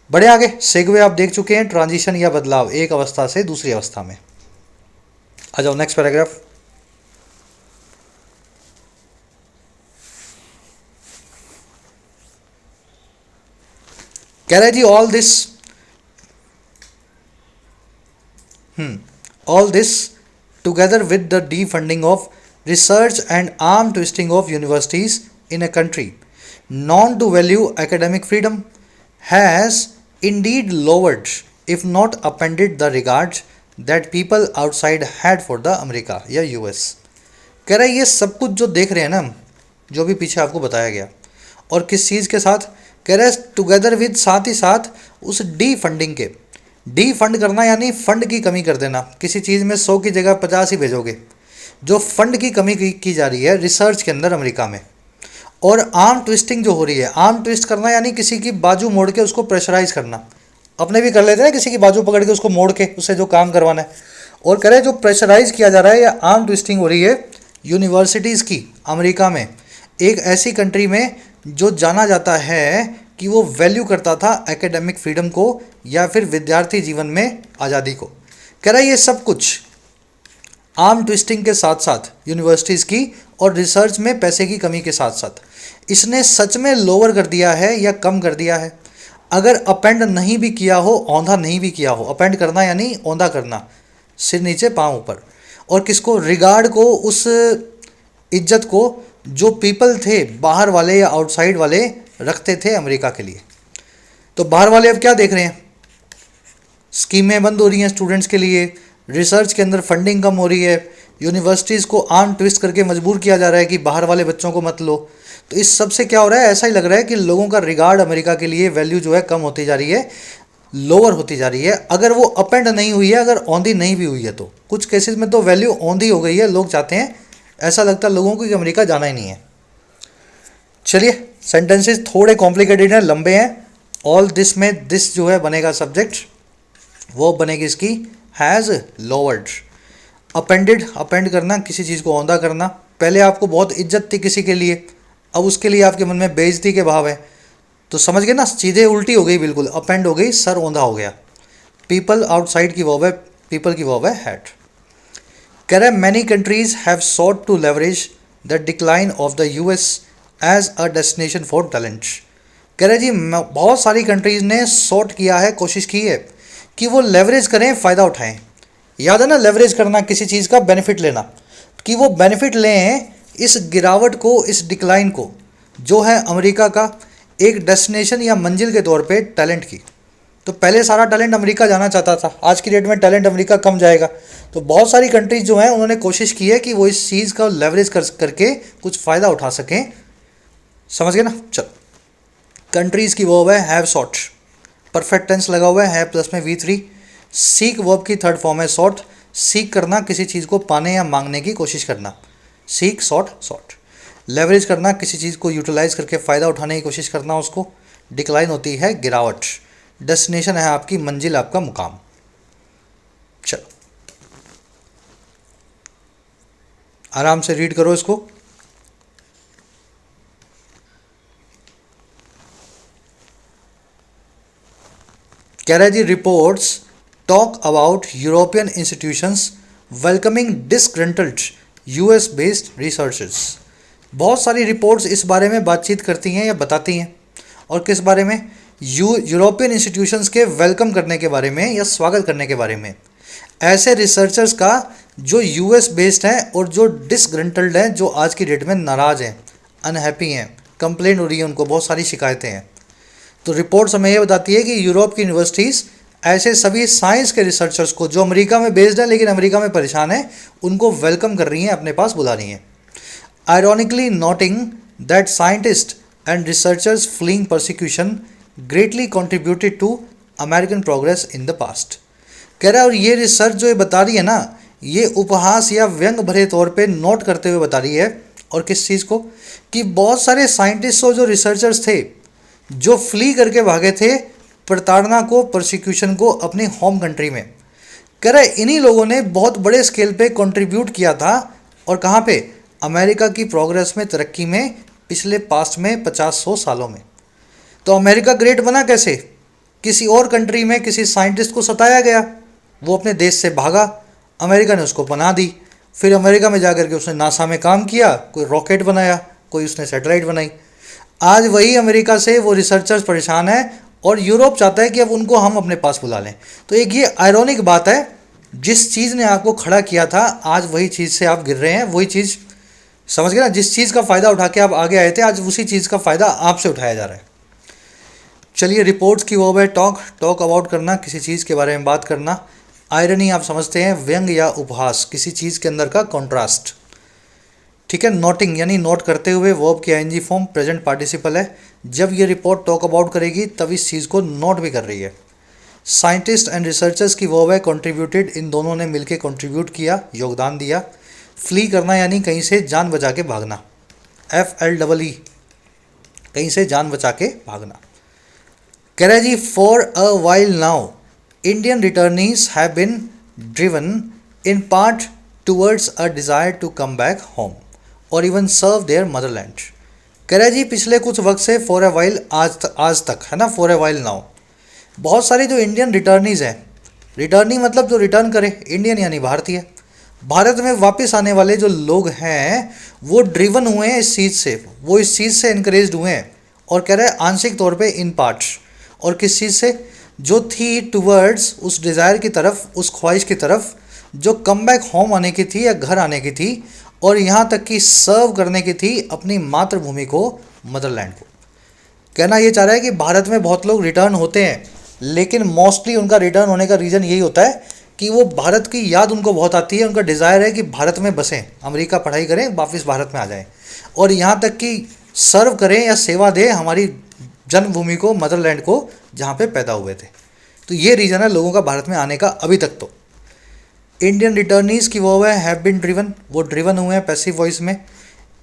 बड़े आगे सेगवे आप देख चुके हैं, ट्रांजिशन या बदलाव एक अवस्था से दूसरी अवस्था में। आ जाओ नेक्स्ट पैराग्राफ। कह रहे जी all this together with the defunding of research and arm twisting of universities in a country known to value academic freedom has indeed lowered, if not appended, the regard that people outside had for the America या US। कह रहा है ये सब कुछ जो देख रहे हैं ना हम, जो भी पीछे आपको बताया गया, और किस चीज़ के साथ, कह रहा है टुगेदर विद, साथ ही साथ उस डी फंडिंग के, डी फंड करना यानी फंड की कमी कर देना, किसी चीज़ में 100 की जगह 50 ही भेजोगे, जो फंड की कमी की जा रही है रिसर्च के अंदर अमेरिका में। और आर्म ट्विस्टिंग जो हो रही है, आर्म ट्विस्ट करना यानी किसी की बाजू मोड़ के उसको प्रेशराइज करना, अपने भी कर लेते हैं किसी की बाजू पकड़ के उसको मोड़ के उससे जो काम करवाना है। और कह रहे हैं जो प्रेशराइज किया जा रहा है या आर्म ट्विस्टिंग हो रही है यूनिवर्सिटीज़ की अमेरिका में, एक ऐसी कंट्री में जो जाना जाता है कि वो वैल्यू करता था एकेडमिक फ्रीडम को या फिर विद्यार्थी जीवन में आज़ादी को। कह रहा है ये सब कुछ आर्म ट्विस्टिंग के साथ साथ यूनिवर्सिटीज़ की और रिसर्च में पैसे की कमी के साथ साथ इसने सच में लोअर कर दिया है या कम कर दिया है। अगर अपेंड नहीं भी किया हो, औंधा नहीं भी किया हो, अपेंड करना यानी औंधा करना, सिर नीचे पाँव ऊपर, और किसको, रिगार्ड को, उस इज्जत को जो पीपल थे बाहर वाले या आउटसाइड वाले रखते थे अमेरिका के लिए। तो बाहर वाले अब क्या देख रहे हैं, स्कीमें बंद हो रही हैं स्टूडेंट्स के लिए, रिसर्च के अंदर फंडिंग कम हो रही है, यूनिवर्सिटीज़ को आर्म ट्विस्ट करके मजबूर किया जा रहा है कि बाहर वाले बच्चों को मत लो। तो इस सब से क्या हो रहा है, ऐसा ही लग रहा है कि लोगों का रिगार्ड अमेरिका के लिए, वैल्यू जो है कम होती जा रही है, लोअर होती जा रही है। अगर वो अपेंड नहीं हुई है, अगर औंधी नहीं भी हुई है, तो कुछ केसेस में तो वैल्यू औंधी हो गई है, लोग चाहते हैं, ऐसा लगता है लोगों को कि अमेरिका जाना ही नहीं है। चलिए, सेंटेंसेस थोड़े कॉम्प्लिकेटेड हैं, लंबे हैं। ऑल दिस में दिस जो है बनेगा सब्जेक्ट, वो बनेगी इसकी हैज़ लोअर्ड। अपेंडेड, अपेंड करना, किसी चीज़ को औंधा करना। पहले आपको बहुत इज्जत थी किसी के लिए, अब उसके लिए आपके मन में बेइज्जती के भाव है, तो समझ गए ना, सीधे उल्टी हो गई, बिल्कुल अपेंड हो गई, सर औंधा हो गया। पीपल आउटसाइड की वर्ब है, पीपल की वर्ब है हैड। कह रहे many countries have sought to leverage the decline of the US as a destination for talent. कह रहे जी बहुत सारी कंट्रीज़ ने सॉट किया है, कोशिश की है कि वो लेवरेज करें, फ़ायदा उठाएं। याद है ना, लेवरेज करना, किसी चीज़ का बेनिफिट लेना, कि वो बेनिफिट लें इस गिरावट को, इस डिक्लाइन को, जो है अमेरिका का एक डेस्टिनेशन या मंजिल के तौर पे टैलेंट की। तो पहले सारा टैलेंट अमेरिका जाना चाहता था, आज की डेट में टैलेंट अमेरिका कम जाएगा। तो बहुत सारी कंट्रीज जो हैं उन्होंने कोशिश की है कि वो इस चीज़ का लेवरेज करके कुछ फ़ायदा उठा सकें। समझ गए ना। चलो, कंट्रीज़ की वर्ब है हैव सॉट, परफेक्ट टेंस लगा हुआ है प्लस में V3। सीक वर्ब की थर्ड फॉर्म है सॉट, सीक करना, किसी चीज़ को पाने या मांगने की कोशिश करना, सीक सॉट सॉट। लेवरेज करना, किसी चीज़ को यूटिलाइज करके फ़ायदा उठाने की कोशिश करना, उसको। डिक्लाइन होती है गिरावट। डेस्टिनेशन है आपकी मंजिल, आपका मुकाम। चलो आराम से रीड करो इसको। कह रहा है जी reports talk about European institutions welcoming disgruntled US based researchers. बहुत सारी रिपोर्ट्स इस बारे में बातचीत करती हैं या बताती हैं, और किस बारे में, यूरोपियन इंस्टीट्यूशंस के वेलकम करने के बारे में या स्वागत करने के बारे में, ऐसे रिसर्चर्स का जो यूएस बेस्ड हैं और जो डिसग्रंटल्ड हैं, जो आज की डेट में नाराज़ हैं, अनहैप्पी हैं, कंप्लेंट हो रही है उनको, बहुत सारी शिकायतें हैं। तो रिपोर्ट्स हमें ये बताती है कि यूरोप की यूनिवर्सिटीज़ ऐसे सभी साइंस के रिसर्चर्स को जो अमेरिका में बेस्ड है लेकिन अमेरिका में परेशान है, उनको वेलकम कर रही हैं, अपने पास बुला रही हैं। Ironically noting that scientist and researchers fleeing persecution greatly contributed to American progress in the past. कह रहा है और ये रिसर्च जो ये बता रही है ना, ये उपहास या व्यंग भरे तौर पे नोट करते हुए बता रही है, और किस चीज़ को, कि बहुत सारे साइंटिस्ट और जो रिसर्चर्स थे जो फ्ली करके भागे थे प्रताड़ना को, प्रोसिक्यूशन को अपनी होम कंट्री में। कह रहे इन्हीं लोगों ने बहुत बड़े स्केल पे कंट्रीब्यूट किया था, और कहाँ पे, अमेरिका की प्रोग्रेस में, तरक्की में, पिछले पास्ट में 50-100 सालों में। तो अमेरिका ग्रेट बना कैसे? किसी और कंट्री में किसी साइंटिस्ट को सताया गया, वो अपने देश से भागा, अमेरिका ने उसको पनाह दी, फिर अमेरिका में जाकर के उसने नासा में काम किया, कोई रॉकेट बनाया, कोई उसने सैटेलाइट बनाई। आज वही अमेरिका से वो रिसर्चर्स परेशान है, और यूरोप चाहता है कि अब उनको हम अपने पास बुला लें। तो एक ये आयरॉनिक बात है, जिस चीज़ ने आपको खड़ा किया था आज वही चीज़ से आप गिर रहे हैं। वही चीज़ समझ गए ना, जिस चीज़ का फ़ायदा उठा के आप आगे आए थे, आज उसी चीज़ का फ़ायदा आपसे उठाया जा रहा है। चलिए, रिपोर्ट्स की वर्ब है टॉक अबाउट करना, किसी चीज़ के बारे में बात करना। आयरनी आप समझते हैं, व्यंग या उपहास, किसी चीज़ के अंदर का कॉन्ट्रास्ट। ठीक है। नोटिंग यानी नोट करते हुए, वर्ब की आईएनजी फॉर्म, प्रेजेंट पार्टिसिपल है। जब ये रिपोर्ट टॉक अबाउट करेगी तब इस चीज़ को नोट भी कर रही है। साइंटिस्ट एंड रिसर्चर्स की वर्ब है कंट्रीब्यूटेड, इन दोनों ने मिलकर कंट्रीब्यूट किया, योगदान दिया। फ्ली करना यानी कहीं से जान बचा के भागना, FLEE, कहीं से जान बचा के भागना। कह रहा है जी, for a while now Indian returnees have been driven in part towards a desire to come back home और इवन सर्व देयर मदरलैंड। कह रहा है जी, पिछले कुछ वक्त से, फॉर अ वाइल, आज तक है ना, फॉर अ वाइल नाउ, बहुत सारे जो इंडियन रिटर्नीज हैं, रिटर्नी मतलब जो रिटर्न करे, इंडियन यानी भारतीय, भारत में वापस आने वाले जो लोग हैं वो ड्रिवन हुए हैं इस चीज़ से, वो इस चीज़ से इनकरेज हुए हैं। और कह रहे हैं आंशिक तौर पे इन पार्ट्स, और किस चीज़ से, जो थी टूवर्ड्स, उस डिज़ायर की तरफ, उस ख्वाहिश की तरफ जो कम बैक होम आने की थी या घर आने की थी, और यहाँ तक कि सर्व करने की थी अपनी मातृभूमि को, मदरलैंड को। कहना ये चाह रहा है कि भारत में बहुत लोग रिटर्न होते हैं, लेकिन मोस्टली उनका रिटर्न होने का रीज़न यही होता है कि वो भारत की याद उनको बहुत आती है, उनका डिज़ायर है कि भारत में बसें, अमेरिका पढ़ाई करें, वापस भारत में आ जाएं, और यहाँ तक कि सर्व करें या सेवा दें हमारी जन्मभूमि को, मदरलैंड को, जहाँ पे पैदा हुए थे। तो ये रीज़न है लोगों का भारत में आने का अभी तक। तो इंडियन रिटर्नीज की वो है हैव बिन ड्रिवन, वो ड्रिवन हुए हैं पैसिव वॉइस में।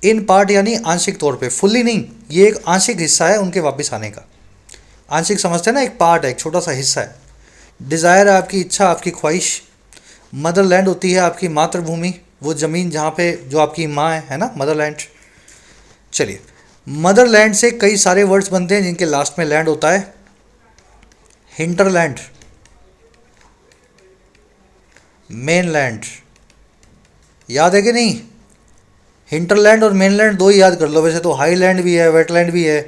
इन पार्ट यानी आंशिक तौर पे, फुल्ली नहीं, ये एक आंशिक हिस्सा है उनके वापस आने का। आंशिक समझते हैं ना, एक पार्ट है, एक छोटा सा हिस्सा है। डिज़ायर है आपकी इच्छा, आपकी ख्वाहिश। मदरलैंड होती है आपकी मातृभूमि, वो ज़मीन जहाँ पे जो आपकी माँ है ना, मदरलैंड। चलिए, मदरलैंड से कई सारे वर्ड्स बनते हैं जिनके लास्ट में लैंड होता है। हिंटरलैंड, मेनलैंड, याद है कि नहीं? हिंटरलैंड और मेनलैंड दो ही याद कर लो, वैसे तो हाईलैंड भी है, वेटलैंड भी है।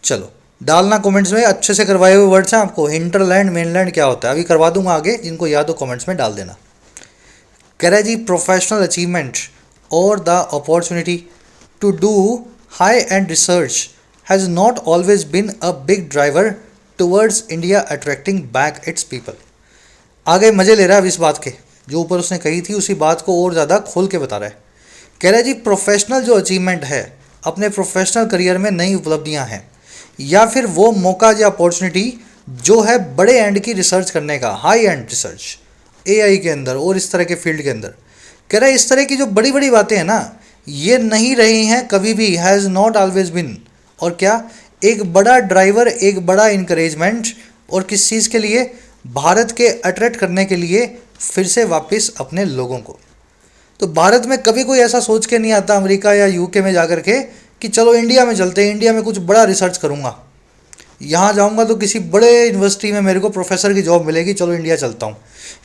चलो, डालना कमेंट्स में, अच्छे से करवाए हुए वर्ड्स हैं आपको। हिंटरलैंड, मेनलैंड क्या होता है अभी करवा दूंगा आगे, जिनको याद हो कमेंट्स में डाल देना। कह रहा है जी, प्रोफेशनल अचीवमेंट और the opportunity to do high end research has not always been a big driver towards India attracting back its people. आगे मज़े ले रहा है अब इस बात के, जो ऊपर उसने कही थी उसी बात को और ज़्यादा खोल के बता रहा है। कह रहा है जी, प्रोफेशनल जो अचीवमेंट है, अपने प्रोफेशनल करियर में नई उपलब्धियां हैं, या फिर वो मौका या अपॉर्चुनिटी जो है बड़े एंड की रिसर्च करने का, हाई एंड रिसर्च, AI के अंदर और इस तरह के फील्ड के अंदर। कह रहा है इस तरह की जो बड़ी बड़ी बातें हैं ना, ये नहीं रही हैं कभी भी, हैज़ नॉट ऑलवेज बिन। और क्या, एक बड़ा ड्राइवर, एक बड़ा इंकरेजमेंट, और किस चीज़ के लिए, भारत के अट्रैक्ट करने के लिए फिर से वापस अपने लोगों को। तो भारत में कभी कोई ऐसा सोच के नहीं आता अमेरिका या UK में जाकर के कि चलो इंडिया में चलते हैं, इंडिया में कुछ बड़ा रिसर्च करूँगा, यहाँ जाऊँगा तो किसी बड़े यूनिवर्सिटी में मेरे को प्रोफेसर की जॉब मिलेगी, चलो इंडिया चलता हूँ,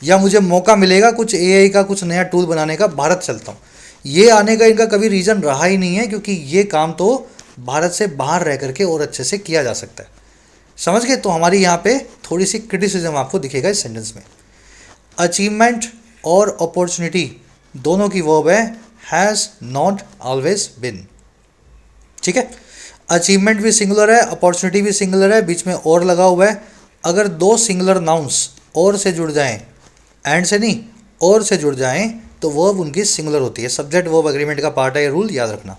या मुझे मौका मिलेगा कुछ AI का कुछ नया टूल बनाने का, भारत चलता हूँ। ये आने का इनका कभी रीज़न रहा ही नहीं है, क्योंकि ये काम तो भारत से बाहर रह करके और अच्छे से किया जा सकता है। समझ गए? तो हमारी यहाँ पे थोड़ी सी क्रिटिसिज्म आपको दिखेगा इस सेंटेंस में। अचीवमेंट और अपॉर्चुनिटी दोनों की वर्ब है हैज़ नॉट ऑलवेज बिन। ठीक है, अचीवमेंट भी सिंगुलर है, अपॉर्चुनिटी भी सिंगुलर है, बीच में और लगा हुआ है, अगर दो सिंगुलर नाउन्स और से जुड़ जाएं, एंड से नहीं और से जुड़ जाएं, तो वर्ब उनकी सिंगुलर होती है। सब्जेक्ट वर्ब एग्रीमेंट का पार्ट है, ये रूल याद रखना।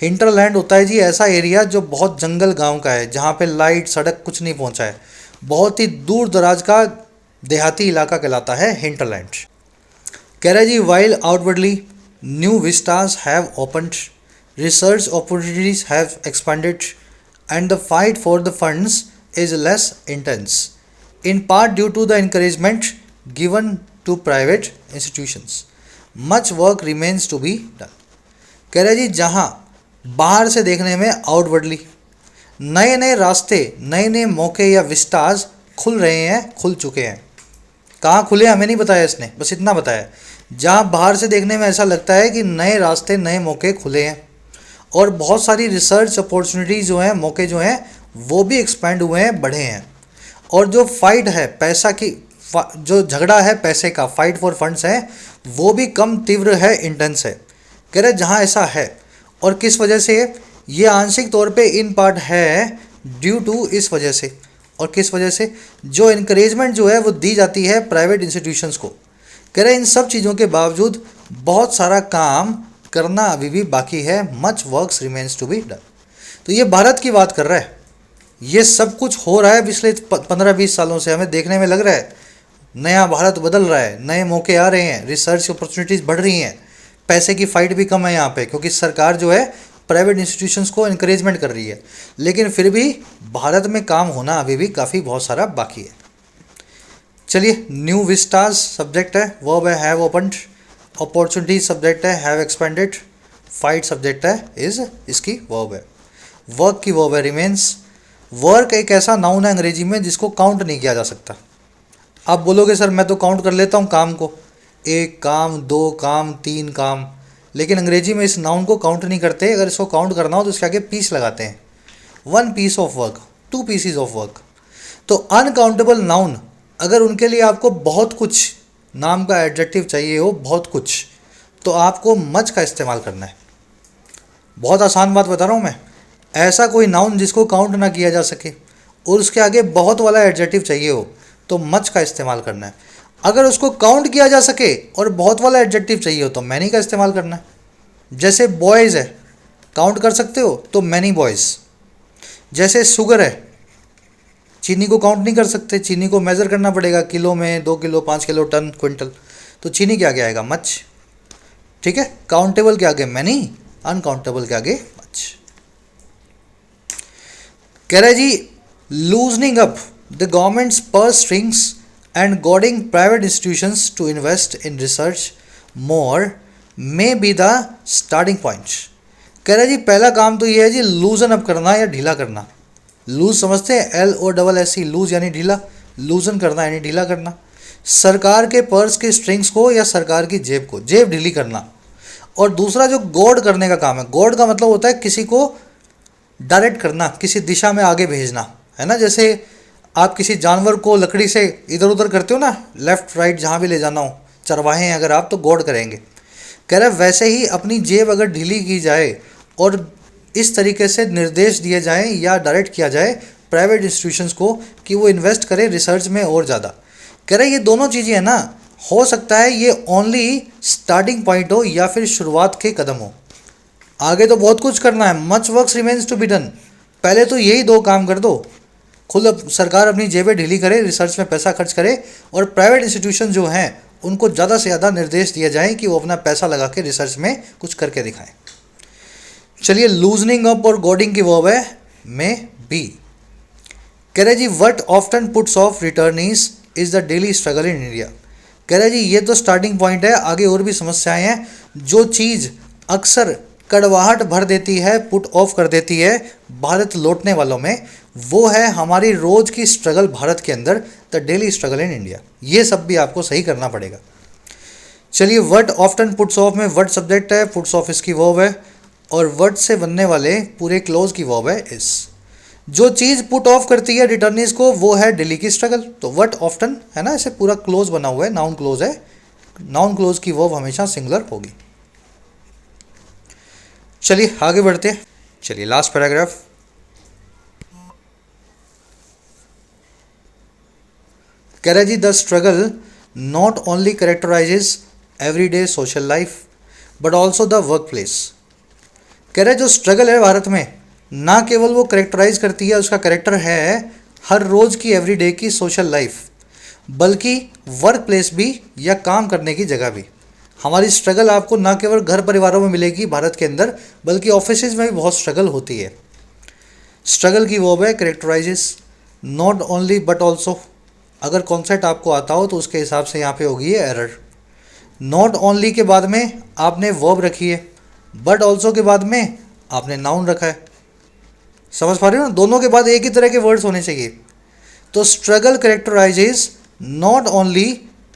हिंटरलैंड होता है जी ऐसा एरिया जो बहुत जंगल गांव का है, जहाँ पे लाइट सड़क कुछ नहीं पहुँचा है, बहुत ही दूर दराज का देहाती इलाका कहलाता है हिंटरलैंड। कह रहा है जी while outwardly new vistas have opened, research opportunities have expanded and the fight for the funds is less intense, in part due to the encouragement given to private institutions. Much work remains to be done. कह रहे जी जहाँ बाहर से देखने में outwardly नए नए रास्ते, नए नए मौके या विस्टाज खुल रहे हैं, खुल चुके हैं। कहाँ खुले हमें नहीं बताया इसने, बस इतना बताया जहाँ बाहर से देखने में ऐसा लगता है कि नए रास्ते, नए मौके खुले हैं, और बहुत सारी रिसर्च अपॉर्चुनिटीज़ जो हैं, मौके जो हैं, वो भी एक्सपेंड हुए हैं, बढ़े हैं। और जो फाइट है पैसा की, जो झगड़ा है पैसे का, फाइट फॉर फंड्स है, वो भी कम तीव्र है, इंटेंस है। कह रहे जहाँ ऐसा है, और किस वजह से, ये आंशिक तौर पे इन पार्ट है ड्यू टू, इस वजह से, और किस वजह से, जो इनकरेजमेंट जो है वो दी जाती है प्राइवेट इंस्टीट्यूशंस को। कह रहे इन सब चीज़ों के बावजूद बहुत सारा काम करना अभी भी बाकी है, much works remains to be done. तो ये भारत की बात कर रहा है, ये सब कुछ हो रहा है पिछले 15-20 सालों से, हमें देखने में लग रहा है नया भारत बदल रहा है, नए मौके आ रहे हैं, रिसर्च अपॉर्चुनिटीज़ बढ़ रही हैं, पैसे की फाइट भी कम है यहाँ पे, क्योंकि सरकार जो है प्राइवेट इंस्टीट्यूशंस को इनकरेजमेंट कर रही है। लेकिन फिर भी भारत में काम होना अभी भी काफ़ी बहुत सारा बाकी है। चलिए, न्यू विस्टाज सब्जेक्ट है, वर्ब है हैव ओपन्ड, अपॉर्चुनिटी सब्जेक्ट है हैव एक्सपेंडेड, फाइट सब्जेक्ट है इज, इसकी वर्ब है। वर्क की वर्ब है रिमेन्स। वर्क एक ऐसा नाउन है अंग्रेजी में जिसको काउंट नहीं किया जा सकता। आप बोलोगे सर मैं तो काउंट कर लेता हूँ काम को, 1 काम, 2 काम, 3 काम, लेकिन अंग्रेजी में इस नाउन को काउंट नहीं करते। अगर इसको काउंट करना हो तो इसके आगे पीस लगाते हैं, 1 piece of work, 2 pieces of work. तो अनकाउंटेबल नाउन, अगर उनके लिए आपको बहुत कुछ नाम का एडजेक्टिव चाहिए हो, बहुत कुछ, तो आपको मच का इस्तेमाल करना है। बहुत आसान बात बता रहा हूँ मैं, ऐसा कोई नाउन जिसको काउंट ना किया जा सके और उसके आगे बहुत वाला एडजेक्टिव चाहिए हो, तो मच का इस्तेमाल करना है। अगर उसको काउंट किया जा सके और बहुत वाला एडजेक्टिव चाहिए हो तो मैनी का इस्तेमाल करना है। जैसे बॉयज़ है, काउंट कर सकते हो तो मैनी बॉयज़। जैसे शुगर है, चीनी को काउंट नहीं कर सकते, चीनी को मेज़र करना पड़ेगा, किलो में, 2 किलो, 5 किलो, टन, क्विंटल, तो चीनी के आगे आएगा मच। ठीक है, काउंटेबल के आगे मैनी, अनकाउंटेबल के आगे मच। कह रहे जी loosening up the government's purse strings and goading private institutions to invest in research more may be the starting point. कह रहे जी पहला काम तो ये है जी लूजन अप करना या ढीला करना। लूज समझते हैं, LOSS, लूज यानी ढीला, लूजन करना यानी ढीला करना। सरकार के पर्स के स्ट्रिंग्स को या सरकार की जेब को, जेब ढीली करना। और दूसरा जो गॉड करने का काम है, गॉड का मतलब होता है किसी को डायरेक्ट करना, किसी दिशा में आगे भेजना, है ना। जैसे आप किसी जानवर को लकड़ी से इधर उधर करते हो ना, लेफ्ट राइट जहाँ भी ले जाना हो, चरवाहे हैं अगर आप, तो गॉड करेंगे। कह रहे वैसे ही अपनी जेब अगर ढीली की जाए और इस तरीके से निर्देश दिए जाएं या डायरेक्ट किया जाए प्राइवेट इंस्टीट्यूशंस को कि वो इन्वेस्ट करें रिसर्च में और ज़्यादा। कह रहे ये दोनों चीज़ें हैं ना, हो सकता है ये ओनली स्टार्टिंग पॉइंट हो या फिर शुरुआत के कदम हो, आगे तो बहुत कुछ करना है। Much works remains to be done. पहले तो यही 2 काम कर दो, खुद सरकार अपनी जेबें ढीली करे, रिसर्च में पैसा खर्च करे, और प्राइवेट इंस्टीट्यूशन जो हैं उनको ज़्यादा से ज़्यादा निर्देश दिए जाएं कि वो अपना पैसा लगा के रिसर्च में कुछ करके दिखाएं। चलिए, लूजनिंग अप और गॉडिंग की वर्ब है मे बी। कह रहे जी what often puts off returnees is the daily struggle in India. कह रहे जी ये तो स्टार्टिंग पॉइंट है, आगे और भी समस्याएं हैं। जो चीज़ अक्सर कड़वाहट भर देती है, पुट ऑफ कर देती है भारत लौटने वालों में, वो है हमारी रोज़ की स्ट्रगल भारत के अंदर, the daily struggle in India. ये सब भी आपको सही करना पड़ेगा। चलिए, व्हाट ऑफ्टन पुट्स ऑफ में व्हाट सब्जेक्ट है, पुट्स ऑफ इसकी वर्ब है, और व्हाट से बनने वाले पूरे क्लोज की वर्ब है इस। जो चीज़ पुट ऑफ करती है रिटर्नीज को वो है डेली की स्ट्रगल, तो व्हाट ऑफ्टन है ना, ऐसे पूरा क्लोज बना हुआ है, नाउन क्लोज है, नाउन क्लोज की वर्ब हमेशा सिंगुलर होगी। चलिए आगे बढ़ते हैं। चलिए लास्ट पैराग्राफ। कह रहा है जी the struggle not only characterises everyday social life but also the work place. कह रहा है जो स्ट्रगल है भारत में ना केवल वो करेक्टराइज करती है, उसका करेक्टर है हर रोज़ की एवरीडे की सोशल लाइफ, बल्कि वर्क प्लेस भी या काम करने की जगह भी। हमारी स्ट्रगल आपको ना केवल घर परिवारों में मिलेगी भारत के अंदर, बल्कि ऑफिसेज में भी बहुत स्ट्रगल होती है। स्ट्रगल की वर्ब है करेक्टराइजेस, नॉट ओनली बट ऑल्सो। अगर कॉन्सेप्ट आपको आता हो तो उसके हिसाब से यहाँ पे होगी ये एरर। नॉट ओनली के बाद में आपने वर्ब रखी है, बट ऑल्सो के बाद में आपने नाउन रखा है। समझ पा रहे हो ना, दोनों के बाद एक ही तरह के वर्ड्स होने चाहिए। तो struggle characterises not only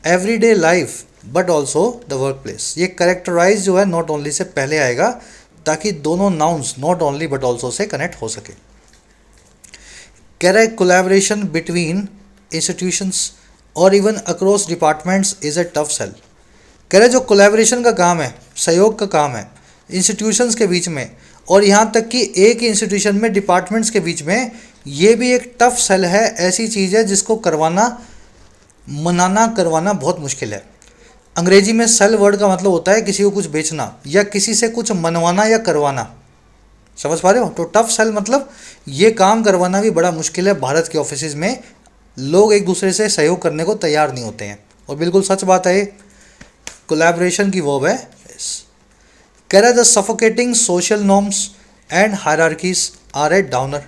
everyday life but also the work place. ये करेक्टराइज जो है नॉट ओनली से पहले आएगा ताकि दोनों nouns not only but also से कनेक्ट हो सके। कह रहा है कोलैबोरेशन बिटवीन इंस्टीट्यूशंस और even across departments is a tough sell. कह रहे जो कोलैबोरेशन का काम है, सहयोग का काम है इंस्टीट्यूशंस के बीच में, और यहाँ तक कि एक ही इंस्टीट्यूशन में डिपार्टमेंट्स के बीच में, ये भी एक टफ सेल है। ऐसी चीज़ है जिसको मनाना करवाना बहुत मुश्किल है। अंग्रेजी में सेल वर्ड का मतलब होता है किसी को कुछ बेचना या किसी से कुछ मनवाना या करवाना। समझ पा रहे हो? तो टफ सेल मतलब ये काम करवाना भी बड़ा मुश्किल है। भारत के ऑफिसेज में लोग एक दूसरे से सहयोग करने को तैयार नहीं होते हैं, और बिल्कुल सच बात है। कोलैबोरेशन की वर्ब है कह रहा है the suffocating social norms and hierarchies are a downer.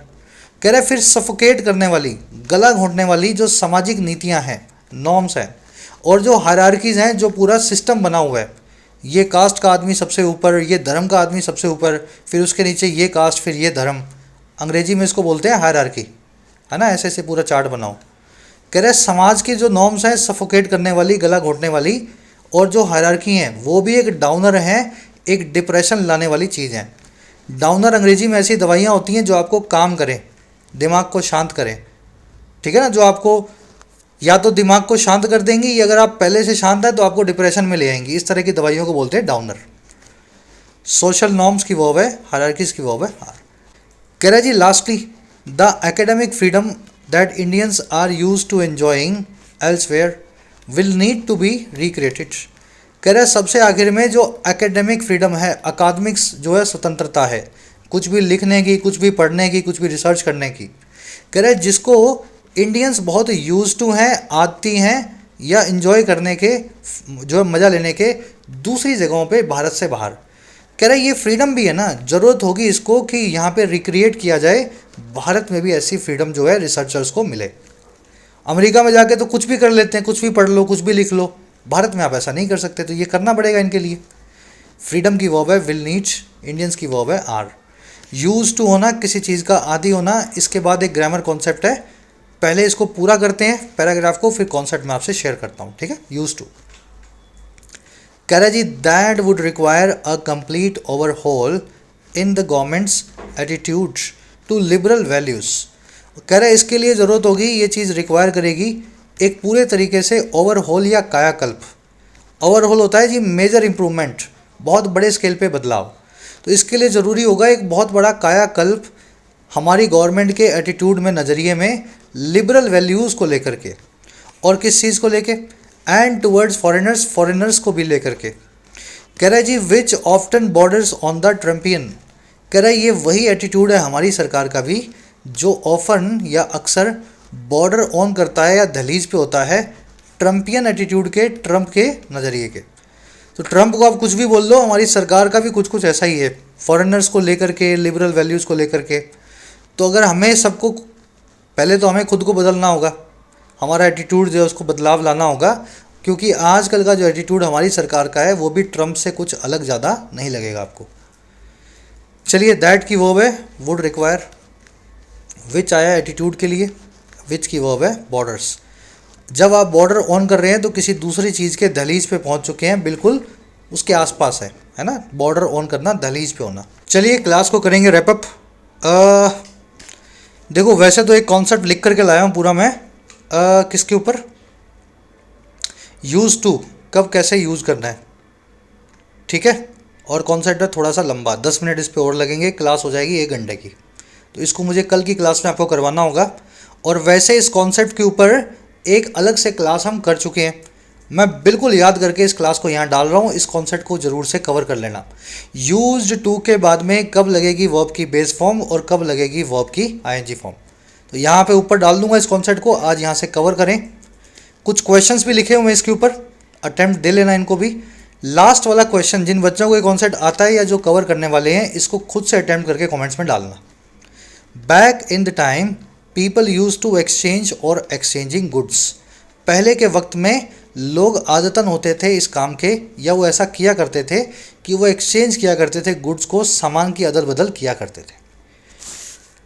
कह रहा है फिर सफोकेट करने वाली, गला घोंटने वाली जो सामाजिक नीतियां हैं, नॉर्म्स हैं, और जो हायरार्कीज हैं, जो पूरा सिस्टम बना हुआ है, ये कास्ट का आदमी सबसे ऊपर, ये धर्म का आदमी सबसे ऊपर, फिर उसके नीचे ये कास्ट, फिर ये धर्म। अंग्रेजी में इसको बोलते हैं हायरार्की, है ना। ऐसे ऐसे पूरा चार्ट बनाओ। कह रहे समाज की जो नॉर्म्स हैं सफोकेट करने वाली, गला घोंटने वाली, और जो हायरार्की हैं वो भी एक डाउनर हैं, एक डिप्रेशन लाने वाली चीज़ है। डाउनर अंग्रेजी में ऐसी दवाइयाँ होती हैं जो आपको काम करें, दिमाग को शांत करें, ठीक है ना। जो आपको या तो दिमाग को शांत कर देंगी, या अगर आप पहले से शांत है तो आपको डिप्रेशन में ले आएंगी। इस तरह की दवाइयों को बोलते हैं डाउनर। सोशल नॉर्म्स की वर्ब है, हायरार्कीज की वर्ब है हार। कह रहा है जी lastly the academic freedom that Indians are used to enjoying elsewhere will need to be recreated. कह रहा है सबसे आखिर में जो एकेडमिक फ्रीडम है, अकादमिक्स जो है स्वतंत्रता है, कुछ भी लिखने की, कुछ भी पढ़ने की, कुछ भी रिसर्च करने की। कह रहा है जिसको इंडियंस बहुत यूज टू हैं, आती हैं, या इन्जॉय करने के, जो है मज़ा लेने के दूसरी जगहों पे भारत से बाहर। कह रहा है ये फ्रीडम भी है ना, ज़रूरत होगी इसको कि यहाँ पे रिक्रिएट किया जाए, भारत में भी ऐसी फ्रीडम जो है रिसर्चर्स को मिले। अमेरिका में जाके तो कुछ भी कर लेते हैं, कुछ भी पढ़ लो, कुछ भी लिख लो। भारत में आप ऐसा नहीं कर सकते, तो ये करना पड़ेगा इनके लिए। फ्रीडम की वर्ब है विल नीड, इंडियंस की वर्ब है आर। यूज टू होना, किसी चीज़ का आदि होना। इसके बाद एक ग्रामर कॉन्सेप्ट है, पहले इसको पूरा करते हैं पैराग्राफ को, फिर कॉन्सेप्ट मैं आपसे शेयर करता हूँ, ठीक है। यूज टू कह रहा जी that would require a complete overhaul in the government's attitude to liberal values. कह रहा है इसके लिए ज़रूरत होगी, ये चीज़ रिक्वायर करेगी एक पूरे तरीके से ओवरहॉल या कायाकल्प। ओवरहॉल होता है जी मेजर इम्प्रूवमेंट, बहुत बड़े स्केल पे बदलाव। तो इसके लिए ज़रूरी होगा एक बहुत बड़ा कायाकल्प हमारी गवर्नमेंट के एटीट्यूड में, नज़रिए में, लिबरल वैल्यूज़ को लेकर के, और किस चीज़ को लेके, एंड टुवर्ड्स फॉरेनर्स, फॉरेनर्स को भी लेकर के। कह रहा है जी विच ऑफ्टन बॉर्डर्स ऑन द ट्रम्पियन। कह रहा है ये वही एटीट्यूड है हमारी सरकार का भी जो ऑफन या अक्सर बॉर्डर ऑन करता है या दहलीज पे होता है ट्रम्पियन एटीट्यूड के, ट्रंप के नज़रिए के। तो ट्रंप को आप कुछ भी बोल लो, हमारी सरकार का भी कुछ कुछ ऐसा ही है, फॉरेनर्स को लेकर के, लिबरल वैल्यूज़ को लेकर के। तो अगर हमें सबको, पहले तो हमें खुद को बदलना होगा, हमारा एटीट्यूड जो है उसको बदलाव लाना होगा, क्योंकि आजकल का जो एटीट्यूड हमारी सरकार का है वो भी ट्रंप से कुछ अलग ज़्यादा नहीं लगेगा आपको। चलिए दैट की वर्ब है वुड रिक्वायर, विच आया एटीट्यूड के लिए, विच की वर्ब है बॉर्डर्स। जब आप बॉर्डर ऑन कर रहे हैं तो किसी दूसरी चीज़ के दहलीज पे पहुंच चुके हैं, बिल्कुल उसके आसपास है ना। बॉर्डर ऑन करना, दहलीज पे होना। चलिए क्लास को करेंगे रैपअप। देखो वैसे तो एक कॉन्सेप्ट लिख करके लाया हूँ पूरा मैं, किसके ऊपर, यूज़ टू, कब कैसे यूज़ करना है, ठीक है। और कॉन्सेप्ट है थोड़ा सा लंबा, 10 मिनट इस पर और लगेंगे, क्लास हो जाएगी 1 घंटे की। तो इसको मुझे कल की क्लास में आपको करवाना होगा। और वैसे इस कॉन्सेप्ट के ऊपर एक अलग से क्लास हम कर चुके हैं। मैं बिल्कुल याद करके इस क्लास को यहाँ डाल रहा हूँ, इस कॉन्सेप्ट को जरूर से कवर कर लेना। यूज्ड टू के बाद में कब लगेगी वर्ब की बेस फॉर्म और कब लगेगी वर्ब की आईएनजी फॉर्म, तो यहाँ पे ऊपर डाल दूंगा इस कॉन्सेप्ट को, आज यहाँ से कवर करें। कुछ क्वेश्चंस भी लिखे हुए हैं इसके ऊपर, अटेम्प्ट दे लेना इनको भी। लास्ट वाला क्वेश्चन जिन बच्चों को ये कॉन्सेप्ट आता है या जो कवर करने वाले हैं, इसको खुद से अटेम्प्ट करके कमेंट्स में डालना। Back in the time people use to exchange और एक्सचेंजिंग गुड्स। पहले के वक्त में लोग आदतन होते थे इस काम के, या वो ऐसा किया करते थे कि वो एक्सचेंज किया करते थे गुड्स को, सामान की अदल बदल किया करते थे।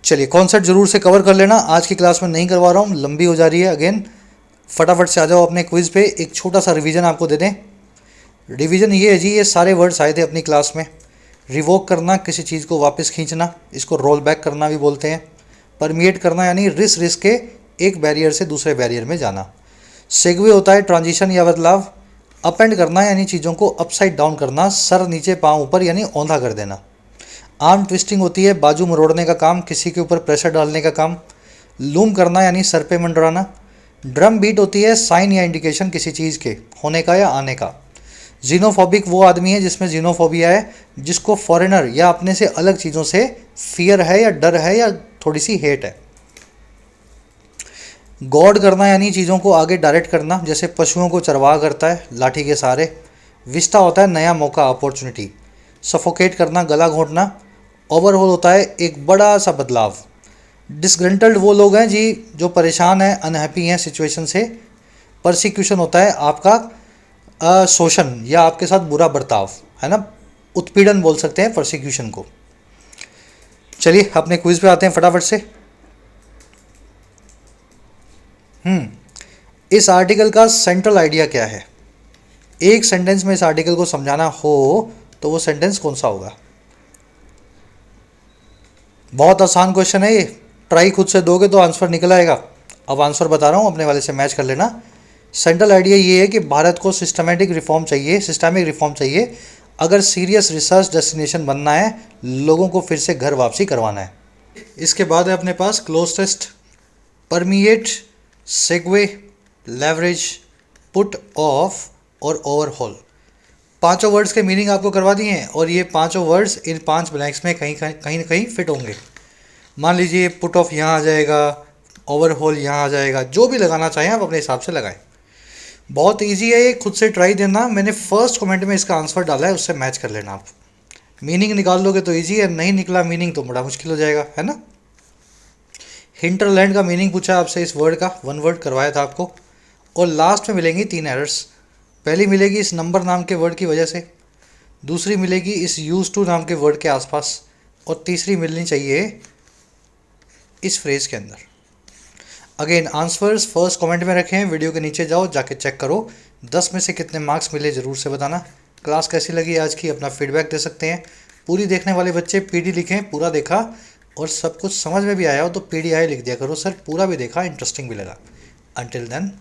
चलिए कॉन्सेप्ट जरूर से कवर कर लेना, आज की क्लास में नहीं करवा रहा हूँ, लंबी हो जा रही है। अगेन फटाफट से आ जाओ अपने क्विज पे, एक छोटा सा रिवीजन आपको दे दें। रिवीजन ये है जी, ये सारे वर्ड्स आए थे अपनी क्लास में। रिवोक करना, किसी चीज़ को वापस खींचना, इसको रोल बैक करना भी बोलते हैं। परमिएट करना यानी रिस के एक बैरियर से दूसरे बैरियर में जाना। सेगवे होता है ट्रांजिशन या बदलाव। अपेंड करना यानी चीज़ों को अपसाइड डाउन करना, सर नीचे पाँव ऊपर यानी औंधा कर देना। आर्म ट्विस्टिंग होती है बाजू मरोड़ने का काम, किसी के ऊपर प्रेशर डालने का काम। लूम करना यानी सर पे मंडराना। ड्रम बीट होती है साइन या इंडिकेशन किसी चीज़ के होने का या आने का। जीनोफोबिक वो आदमी है जिसमें जीनोफोबिया है, जिसको फॉरेनर या अपने से अलग चीज़ों से फियर है या डर है या थोड़ी सी हेट है। गॉड करना यानी चीज़ों को आगे डायरेक्ट करना, जैसे पशुओं को चरवाह करता है लाठी के सहारे। विस्टा होता है नया मौका, अपॉर्चुनिटी। सफोकेट करना, गला घोंटना। ओवरहोल होता है एक बड़ा सा बदलाव। डिसग्रंटल्ड वो लोग हैं जी जो परेशान हैं, अनहैप्पी हैं सिचुएशन से। परसिक्यूशन होता है आपका शोषण या आपके साथ बुरा बर्ताव, है ना, उत्पीड़न बोल सकते हैं परसिक्यूशन को। चलिए अपने क्विज पे आते हैं फटाफट से। इस आर्टिकल का सेंट्रल आइडिया क्या है? एक सेंटेंस में इस आर्टिकल को समझाना हो तो वो सेंटेंस कौन सा होगा? बहुत आसान क्वेश्चन है ये, ट्राई खुद से दोगे तो आंसर निकल आएगा। अब आंसर बता रहा हूँ, अपने वाले से मैच कर लेना। सेंट्रल आइडिया ये है कि भारत को सिस्टमेटिक रिफॉर्म चाहिए अगर सीरियस रिसर्च डेस्टिनेशन बनना है, लोगों को फिर से घर वापसी करवाना है। इसके बाद है अपने पास cloze test, permeate, segue, leverage, put off और ओवरहॉल। पांचों वर्ड्स के मीनिंग आपको करवा दिए हैं और ये पांचों वर्ड्स इन 5 ब्लैंक्स में कहीं न कहीं फिट होंगे। मान लीजिए पुट ऑफ यहाँ आ जाएगा, ओवरहॉल यहाँ आ जाएगा, जो भी लगाना चाहें आप अपने हिसाब से लगाएं। बहुत इजी है ये, खुद से ट्राई देना। मैंने फर्स्ट कमेंट में इसका आंसर डाला है, उससे मैच कर लेना। आप मीनिंग निकाल लोगे तो इजी है, नहीं निकला मीनिंग तो बड़ा मुश्किल हो जाएगा, है ना। हिंटरलैंड का मीनिंग पूछा आपसे इस वर्ड का, 1 वर्ड करवाया था आपको। और लास्ट में मिलेंगी 3 एरर्स। पहली मिलेगी इस नंबर नाम के वर्ड की वजह से, दूसरी मिलेगी इस यूज टू नाम के वर्ड के आसपास, और तीसरी मिलनी चाहिए इस फ्रेज के अंदर। अगेन आंसर्स फर्स्ट कमेंट में रखें, वीडियो के नीचे जाओ जाके चेक करो। 10 में से कितने मार्क्स मिले ज़रूर से बताना। क्लास कैसी लगी आज की, अपना फीडबैक दे सकते हैं। पूरी देखने वाले बच्चे पीडी लिखें, पूरा देखा और सब कुछ समझ में भी आया हो तो पीडीआई लिख दिया करो, सर पूरा भी देखा, इंटरेस्टिंग भी लगा। Until then.